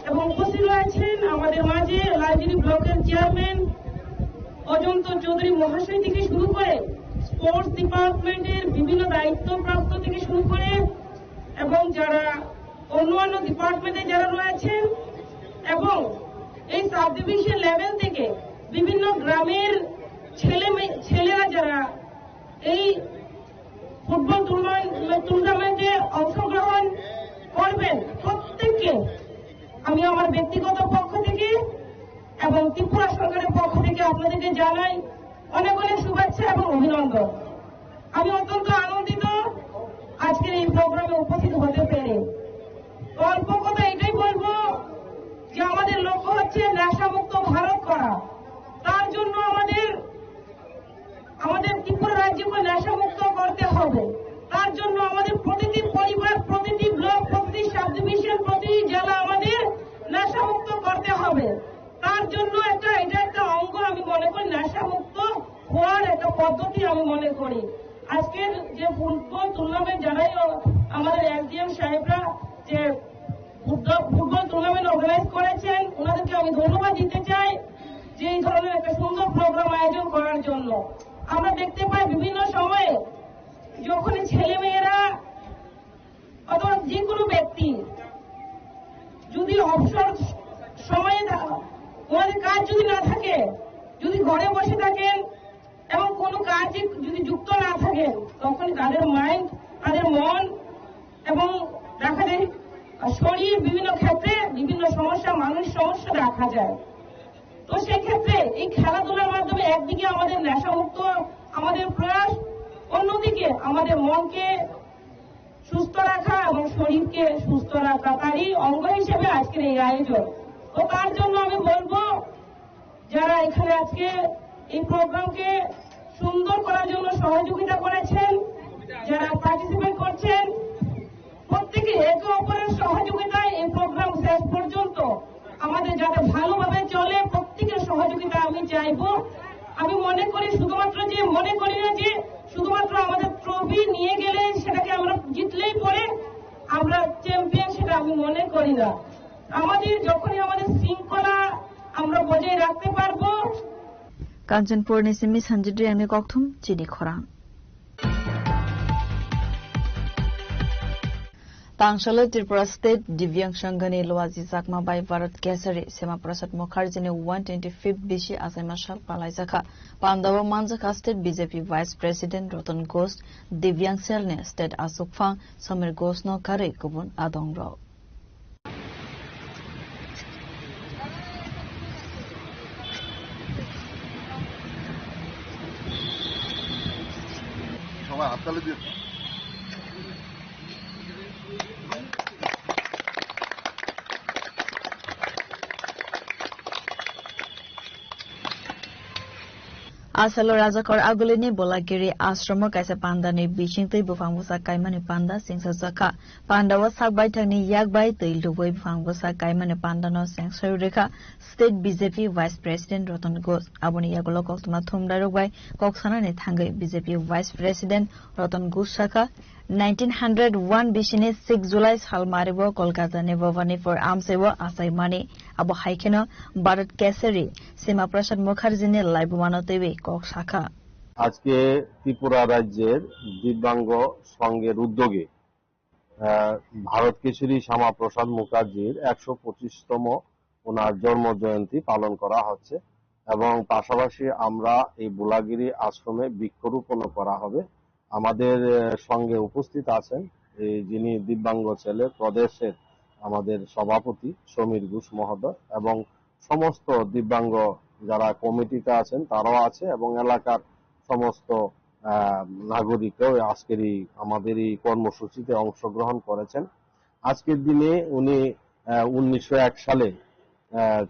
এবং উপস্থিত রয়েছেন আমাদের মাঝে লাইব্রেরি ব্লকের চেয়ারম্যান অজন্ত চৌধুরী মহাশয় থেকে শুরু করে স্পোর্টস ডিপার্টমেন্টের বিভিন্ন দায়িত্বপ্রাপ্ত থেকে শুরু করে এবং যারা অন্যান্য ডিপার্টমেন্টে যারা রয়েছেন, এবং এই সাব ডিভিশন লেভেল থেকে বিভিন্ন গ্রামের ছেলেরা যারা এই ফুটবল টুর্নামেন্টে অংশগ্রহণ করবেন, প্রত্যেককে আমি আমার ব্যক্তিগত পক্ষ থেকে এবং ত্রিপুরা সরকারের পক্ষ থেকে আপনাদেরকে জানাই অনেক অনেক শুভেচ্ছা এবং অভিনন্দন। আমি অত্যন্ত আনন্দিত আজকের এই প্রোগ্রামে উপস্থিত হতে পেরে। অল্প কথা এটাই বলবো যে আমাদের লক্ষ্য হচ্ছে নেশামুক্ত ভারত করা। তার জন্য আমাদের ত্রিপুরা রাজ্যকে নেশামুক্ত করতে হবে। তার জন্য আমাদের প্রতিটি পরিবার, প্রতিটি ব্লক, প্রতিটি সাব ডিভিশন, প্রতিটি জেলা আমাদের নেশামুক্ত করতে হবে। তার জন্য এটা একটা অঙ্গ আমি মনে করি, নেশামুক্ত হওয়ার একটা পদ্ধতি আমি মনে করি। আজকের যে ফুটবল টুর্নামেন্ট যারাই আমাদের এসডিএম সাহেবরা যে ফুটবল টুর্নামেন্ট অর্গানাইজ করেছেন, ওনাদেরকে আমি ধন্যবাদ দিতে চাই যে এই ধরনের একটা সুন্দর প্রোগ্রাম আয়োজন করার জন্য। আমরা দেখতে পাই বিভিন্ন সময়ে যখন ছেলেমেয়েরা অথবা যে কোনো ব্যক্তি যদি অবসর সময়ে ওনাদের কাজ যদি না থাকে, যদি ঘরে বসে থাকেন এবং কোনো কাজে যদি যুক্ত না থাকেন, তখন তাদের মাইন্ড, তাদের মন এবং দেখা যায় শরীর বিভিন্ন ক্ষেত্রে বিভিন্ন সমস্যা, মানসিক সমস্যা দেখা যায়। তো সেক্ষেত্রে এই খেলাধুলার মাধ্যমে একদিকে আমাদের নেশামুক্ত আমাদের প্রয়াস, অন্যদিকে আমাদের মনকে সুস্থ রাখা এবং শরীরকে সুস্থ রাখা, তারই অঙ্গ হিসেবে আজকের এই আয়োজন। তো তার জন্য আমি বলবো যারা এখানে আজকে এই প্রোগ্রামকে সুন্দর করার জন্য সহযোগিতা করেছেন, যারা পার্টিসিপেট করছেন, প্রত্যেকে একে অপরের সহযোগিতায় এই প্রোগ্রাম শেষ পর্যন্ত আমাদের যাতে ভালোভাবে চলে, প্রত্যেকের সহযোগিতা আমি চাইব। আমি মনে করি মনে করি না যে শুধুমাত্র আমাদের ট্রফি নিয়ে গেলে সেটাকে আমরা জিতলেই পরে আমরা চ্যাম্পিয়ন, সেটা আমি মনে করি না। আমাদের যখনই আমাদের শৃঙ্খলা আমরা বজায় রাখতে পারবো। কাঞ্চনপুর নিসিমি সঞ্জিদ্রি আমি ককথুম চিনি খরাং तांगशाला त्रिपुरा स्टेट दिव्यांग संघनि लोवाजी जाकमा बाई भारत केसरी सेमा प्रसाद मुखर्जीनि 125th बिसि आसामा साल पालाइजाखा पान्दावा मानजाखा state BJP vice president Ratan Ghosh दिव्यांग सेलनि स्टेट आसुकफां समीर घोषनो कारे गुबुन आदंग्राव সবাই হাততালি দিয়ে Asalo Rajakor Agulini Bolagiri Ashrama Kaisa Pandani Bishingti Bufangusa Kaimani Panda Singsaka Pandawa Sakbaitani Yagbai Tilduway Bufangusa Kaimani Pandano Sangsarika State BJP Vice President Rotan Ghosh Abuni Yagolo Koktuma Thumdarugbai Koksana Nethangai BJP Vice President Rotan Ghosh Saka 1901 Bishini 6 July Salmaribo Kolkata Nevovani for Amsewa Asaimani Abu Haikeno Bharat Kesari Sima Prasad Mukherjee Laibumano TV কক শাখা আজকে ত্রিপুরা রাজ্যের দিব্যাঙ্গ সংঘের উদ্যোগে ভারত কেশরী শ্যামাপ্রসাদ মুখার্জির 125তম ওনার জন্ম জয়ন্তী পালন করা হচ্ছে এবং পাশাপাশি আমরা এই বুলাগিরি আশ্রমে বৃক্ষরোপণ করা হবে। আমাদের সঙ্গে উপস্থিত আছেন যিনি দিব্যাঙ্গ ছেলের প্রদেশের আমাদের সভাপতি সমীর ঘোষ মহোদয় এবং সমস্ত দিব্যাঙ্গ যারা কমিটিতে আছেন তারাও আছে এবং এলাকার সমস্ত নাগরিকও আজকের আমাদের এই কর্মসূচিতে অংশগ্রহণ করেছেন। আজকের দিনে উনি 1901 সালে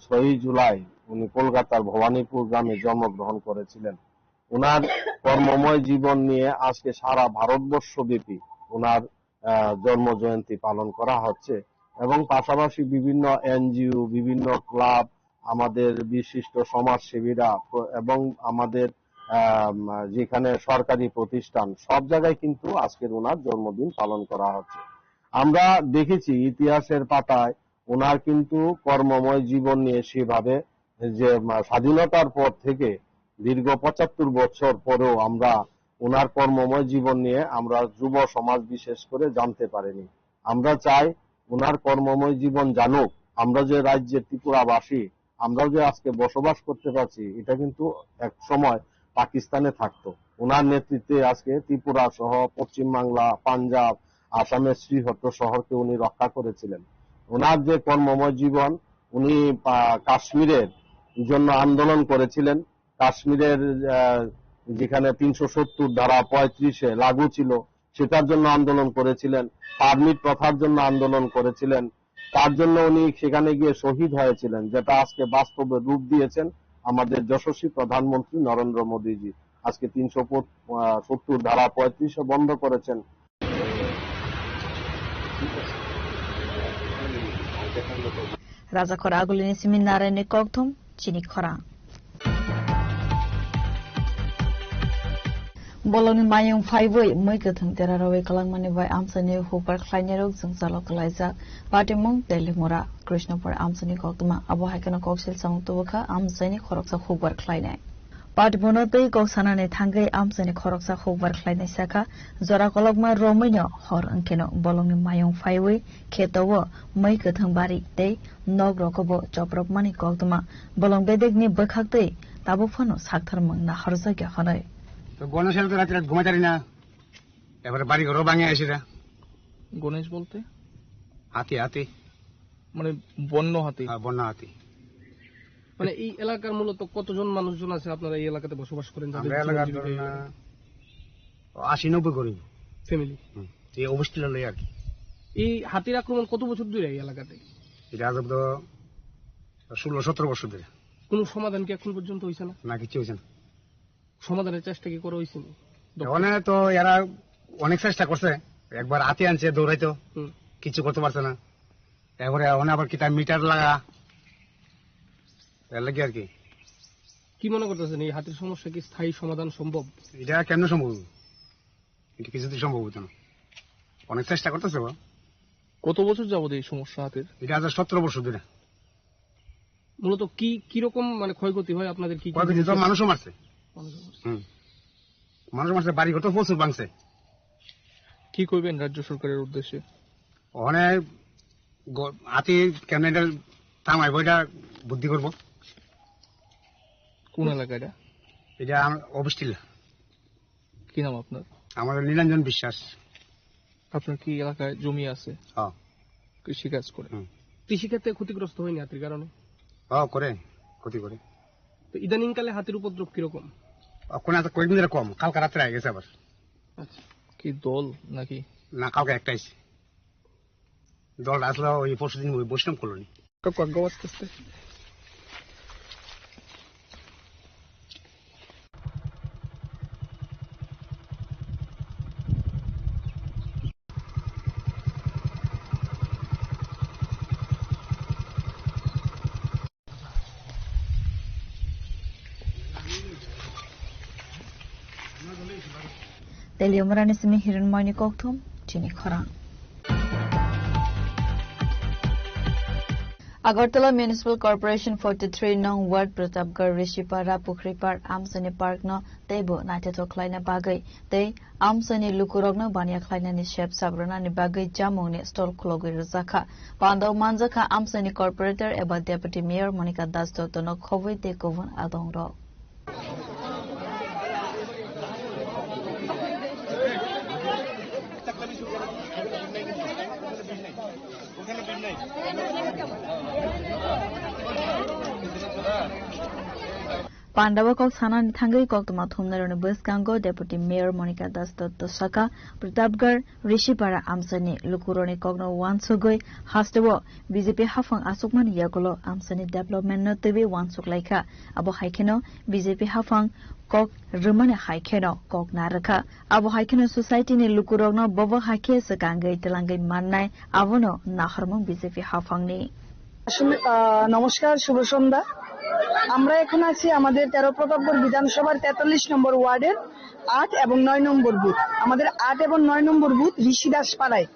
6 জুলাই উনি কলকাতার ভবানীপুর গ্রামে জন্মগ্রহণ করেছিলেন। ওনার কর্মময় জীবন নিয়ে আজকে সারা ভারতবর্ষ ব্যাপী ওনার জন্ম জয়ন্তী পালন করা হচ্ছে এবং পাশাপাশি বিভিন্ন এনজিও, বিভিন্ন ক্লাব, আমাদের বিশিষ্ট সমাজসেবীরা এবং আমাদের যেখানে সরকারি প্রতিষ্ঠান সব জায়গায় কিন্তু আজকের ওনার জন্মদিন পালন করা হচ্ছে। আমরা দেখেছি ইতিহাসের পাতায় ওনার কিন্তু কর্মময় জীবন নিয়ে সেভাবে যে স্বাধীনতার পর থেকে দীর্ঘ 75 বছর পরেও আমরা ওনার কর্মময় জীবন নিয়ে আমরা যুব সমাজ বিশেষ করে জানতে পারিনি। আমরা চাই ওনার কর্মময় জীবন জানুক। আমরা যে রাজ্যের ত্রিপুরাবাসী আমরাও যে আজকে বসবাস করতে পারছি এটা কিন্তু এক সময় পাকিস্তানে থাকতো। ওনার নেতৃত্বে আজকে ত্রিপুরা সহ পশ্চিমবাংলা, পাঞ্জাব, আসামের শ্রীহট্ট শহরকে উনি রক্ষা করেছিলেন। ওনার যে কর্মময় জীবন, উনি কাশ্মীরের জন্য আন্দোলন করেছিলেন। কাশ্মীরের যেখানে 370 ধারা 35-এ লাগু ছিল সেটার জন্য আন্দোলন করেছিলেন, পারমিট প্রথার জন্য আন্দোলন করেছিলেন। তার জন্য উনি সেখানে গিয়ে শহীদ হয়েছিলেন, যেটা আজকে বাস্তবে রূপ দিয়েছেন আমাদের যশস্বী প্রধানমন্ত্রী নরেন্দ্র মোদীজি। আজকে 370 ধারা 35 বন্ধ করেছেন। রাজা খরা আগুলিনি সিমিন নারায়ণে ককথম চিনি খরা boloni mayung phaiwei moika thung tera rawe kalangmani bai amsani hupar khlaine rok jungzalo kalaijak patimung telimura krishnapur amsani koktuma abo haikana koksel sangtubakha amsani khoroksa hupar khlaine patbono tei koksanani thangai amsani khoroksa hupar khlaine saka jora kolokma romaino hor ankeno boloni mayung phaiwei khetawo moika thung bari tei nogrokobo choprokmani koktuma bolong bedekni bakhaktei tabo phano saktharmang na harjagya khanai তো গণেশ তো রাতে রাত ঘুমাতে পারি না, এবারে বাড়ি ঘরও ভাঙে আসিরা। গণেশ বলতে হাতি হাতি মানে বন্য হাতি? হ্যাঁ, বন্য হাতি। মানে এই এলাকার মূলত কতজন মানুষজন আছে আপনারা এই এলাকাতে বসবাস করেন? আমরা এলাকার 80-90 করি ফ্যামিলি, এই অবস্থা লই আর কি। এই হাতির আক্রমণ কত বছর ধরে এই এলাকাতে? এটা আজ তো 16-17 বছর ধরে। কোনো সমাধান কি এখন পর্যন্ত হইছে না? না, কিছু হইছে না। সমাধানের চেষ্টা কি করা হয়েছিল? ওখানে তো এরা অনেক চেষ্টা করছে, একবার হাতি আনছে দৌড়াইতো, কিছু করতে পারছে না। এবারে ওখানে আবার কিতা মিটার লাগা এর লাগে আর কি। কি মনে করতেছেন এই হাতির সমস্যা কি স্থায়ী সমাধান সম্ভব? এটা কেমনে সম্ভব? এটা কিছুতেই সম্ভব হতো না। অনেক চেষ্টা করতেছে। কত বছর যাবত এই সমস্যা হাতির? এটা আজ 17 বছর ধরে। মূলত কি কিরকম মানে ক্ষয়ক্ষতি হয় আপনাদের? কি ক্ষয়ক্ষতি তো মানুষও মারছে, মানুষ মারছে, বাড়ি ঘর তো প্রচুর ভাঙছে। কি করবেন রাজ্য সরকারের উদ্দেশ্যে? ওখানে হাতি কেমনে থামাইব এটা বুদ্ধি করব। কোন এলাকা এটা? এটা অবস্থিল। কি নাম আপনার? আমার নীলাঞ্জন বিশ্বাস। আপনার কি এলাকায় জমি আছে? হ্যাঁ, কৃষিকাজ করে। কৃষিক্ষেত্রে ক্ষতিগ্রস্ত হয়নি হাতির কারণে? হ্যাঁ, করে, ক্ষতি করে। তো ইদানিং কালে হাতির উপদ্রব কিরকম? কয়েকদিন ধরে কম, কালকে রাত্রে আগে গেছে আবার। আচ্ছা, কি দল নাকি? না, কালকে একটা আইছে। দল আসলো ওই পরশুদিন বৈষ্ণব কলোনি। আস্তে আস্তে Teliomrani simi hiranmoyni kokthum chini khora Agartala Municipal Corporation 43 Nong Ward Pratapgarh Rishipara Pukhripar Amsani Park no tebo naiteto khlaina bagai tei Amsani Lukurogno bania khlaina ni shep sabrana ni bagai jamong ni stall khulogoi rajaka Pandau Manjaka Amsani Corporator eba Deputy Mayor Monica Das Dotono khowai te kovon adongro Pandawa kok sanan thangai kok tuma thumnarone Boskango Deputy Mayor Monica Das Dotto Saka Pratapgarh Rishipara Amsani Lukuroni kokno wansugoi hastewo BJP hafang asukman yagolo Amsani development no tebe wansuk laika abo haikeno BJP hafang kok rumane haikeno kok naraka abo haikeno society ni Lukurogno bobo haike sakangai telangai mannai abono naharmong BJP hafang ni নমস্কার শুভ সন্ধ্যা আমরা এখন আছি আমাদের 13 প্রতাপগড় বিধানসভার 43 নম্বর ওয়ার্ডের 8 এবং 9 নম্বর booth আমাদের 8 এবং 9 নম্বর বুথ ঋষিদাস পাড়ায়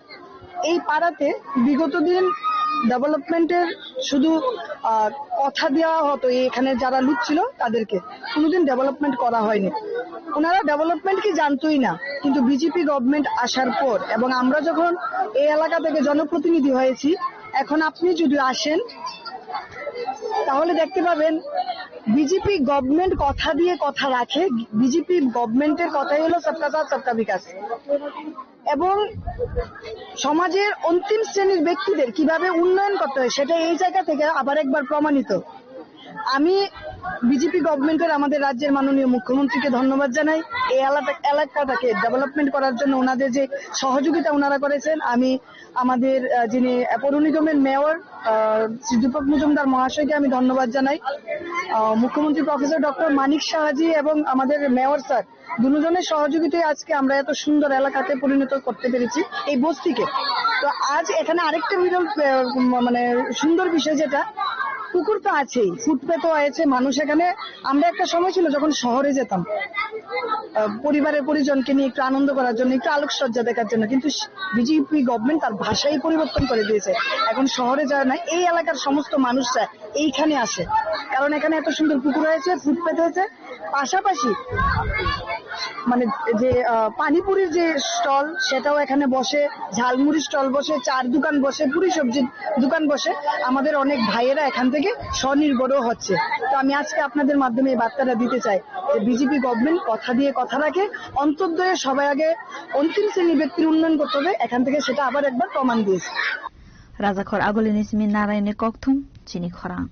এই পাড়াতে বিগত দিন ডেভেলপমেন্টের শুধু কথা দেওয়া হতো এখানে যারা লোক ছিল তাদেরকে কোনোদিন ডেভেলপমেন্ট করা হয়নি ওনারা ডেভেলপমেন্ট কি জানতোই না কিন্তু বিজেপি গভর্নমেন্ট আসার পর এবং আমরা যখন এই এলাকা থেকে জনপ্রতিনিধি হয়েছি এখন আপনি যদি আসেন তাহলে দেখতে পাবেন বিজেপি গভর্নমেন্ট কথা দিয়ে কথা রাখে বিজেপি গভর্নমেন্টের কথাই হলো সবকা সাথ সবকা বিকাশ এবং সমাজের অন্তিম শ্রেণীর ব্যক্তিদের কিভাবে উন্নয়ন করতে হয় সেটা এই জায়গা থেকে আবার একবার প্রমাণিত আমি বিজেপি গভর্নমেন্টের আমাদের রাজ্যের মাননীয় মুখ্যমন্ত্রীকে ধন্যবাদ জানাই এই এলাকাটাকে ডেভেলপমেন্ট করার জন্য ওনাদের যে সহযোগিতা ওনারা করেছেন আমি আমাদের যিনি পৌর নিগমের মেয়র শ্রী দীপক মজুমদার মহাশয়কে আমি ধন্যবাদ জানাই মুখ্যমন্ত্রী প্রফেসর ডক্টর মানিক সাহাজি এবং আমাদের মেয়র স্যার দুজনের সহযোগিতায় আজকে আমরা এত সুন্দর এলাকাতে পরিণত করতে পেরেছি এই বস্তিকে তো আজ এখানে আরেকটা মানে সুন্দর বিষয় যেটা পুকুর তো আছেই ফুটপাথও আছে মানুষ এখানে আমরা একটা সময় ছিল যখন শহরে যেতাম পরিবারের পরিজনকে নিয়ে একটু আনন্দ করার জন্য একটু আলোকসজ্জা দেখার জন্য কিন্তু বিজেপি গভর্নমেন্ট তার ভাষাই পরিবর্তন করে দিয়েছে এখন শহরে যায় না এই এলাকার সমস্ত মানুষরা এইখানে আসে কারণ এখানে এত সুন্দর পুকুর হয়েছে ফুটপাথ হয়েছে পাশাপাশি মানে যে পানিপুরির যে স্টল সেটাও এখানে বসে ঝালমুড়ি স্টল বসে চার দোকান বসে পুরি সবজির দোকান বসে আমাদের অনেক ভাইয়েরা এখান থেকে স্বনির্ভরও হচ্ছে তো আমি আজকে আপনাদের মাধ্যমে এই বার্তাটা দিতে চাই যে বিজেপি গভর্নমেন্ট কথা দিয়ে কথা রাখে অন্তর্দয়ে সবাই আগে অন্তিম শ্রেণীর ব্যক্তির উন্নয়ন করতে হবে এখান থেকে সেটা আবার একবার প্রমাণ দিয়েছে রাজাখর আগলিনি সিমি নারায়ণে ককথুম চিনি খরাং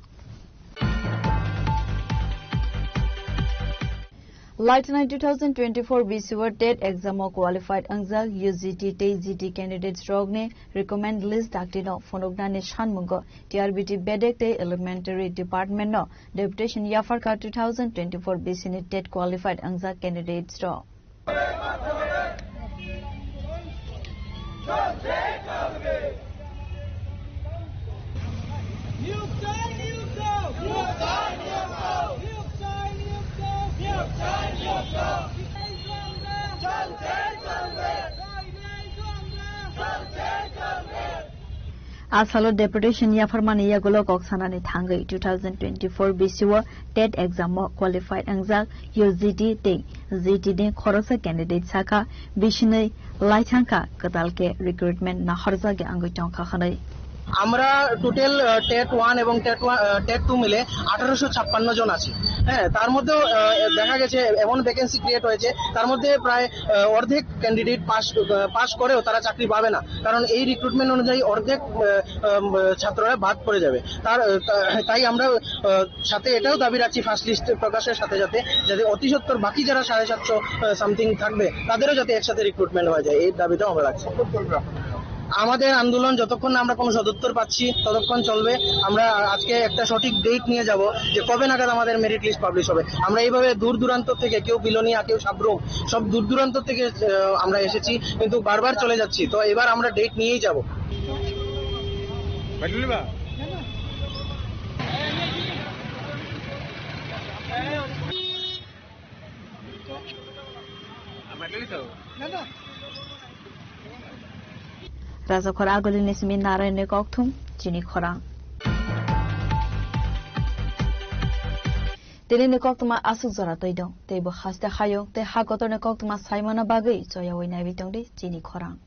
Lightning 2024 BCWR TET exam qualified angjal UGT TGT candidates rogne recommend list daktino phonognani shanmungo TRBT bedek te elementary department no deputation yafarka 2024 BCN TET qualified angjal candidates ro Asalo deputation yafarmani yagulo koksanani thangai 2024 BCWR TET exam qualified angjal UGT te GT de khorosa candidate saka bishinai laithangka kadalke recruitment na harjage angoi tongkha khanai আমরা total TET 1 এবং TET 2 মিলে 1856 জন আছি হ্যাঁ তার মধ্যে দেখা গেছে এমন ভ্যাকেন্সি ক্রিয়েট হয়েছে তার মধ্যে প্রায় অর্ধেক ক্যান্ডিডেট পাস করেও তারা চাকরি পাবে না কারণ এই রিক্রুটমেন্ট অনুযায়ী অর্ধেক ছাত্ররা বাদ পড়ে যাবে তাই আমরা সাথে এটাও দাবি রাখছি ফার্স্ট লিস্ট প্রকাশের সাথে যাতে অতি সত্বর বাকি যারা 750 সামথিং থাকবে তাদেরও যাতে একসাথে রিক্রুটমেন্ট হয়ে যায় এই দাবিটাও আমরা রাখছি আমাদের আন্দোলন যতক্ষণ আমরা কোনো সদুত্তর পাচ্ছি ততক্ষণ চলবে আমরা আজকে একটা সঠিক ডেট নিয়ে যাব যে কবে নাগাদ আমাদের মেরিট লিস্ট পাবলিশ হবে আমরা এইভাবে দূর দূরান্ত থেকে কেউ বিলোনিয়া কেউ সাবরুম সব দূর দূরান্ত থেকে আমরা এসেছি কিন্তু বারবার চলে যাচ্ছি তো এবার আমরা ডেট নিয়েই যাব Razakhor agolini simi narayne kokthum chini khorang Tele kok tuma asuk zara toi dong. Te bo haste hayong te hagoto ne kok tuma saimana bagai joya woi nai bitong de chini khorang.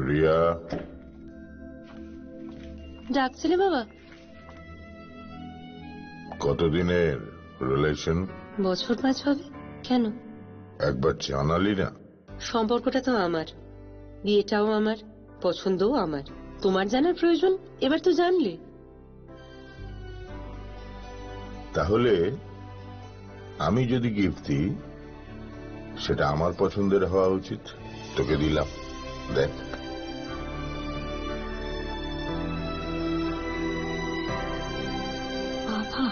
Riya ডাকছিলে বাবা? কতদিনের relation? বছর 5 হবে। কেন? একবার জানালি না? সম্পর্কটা তো আমার, বিয়েটাও আমার, পছন্দও আমার। তোমার জানার প্রয়োজন এবার তো জানলে। তাহলে আমি যদি গিফট দিই সেটা আমার পছন্দের হওয়া উচিত। তোকে দিলাম, দেখ। বাবা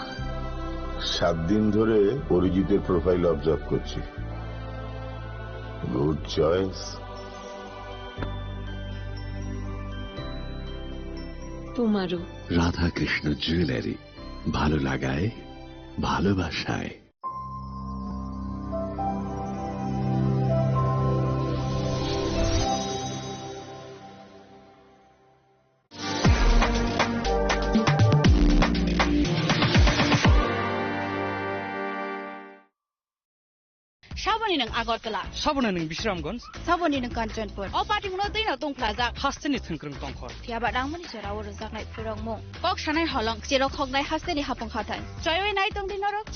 7 দিন ধরে অরিজিতের প্রোফাইল অবজার্ভ করছি। Good choice. তোমারও। রাধা কৃষ্ণ জুয়েলারি, ভালো লাগায় ভালোবাসায়। Saboni nang Agartala. Saboni nang Bishramganj. Saboni nang Kanchanpur. O party mo na tayo tong plaza. Hasteni thungkrung tongkhor. Tiaba dang mani chara oro zaknai phirong mo. Kok shanai holong chero khognai hasteni hapong khatai. Choyoi nai tong dinarok.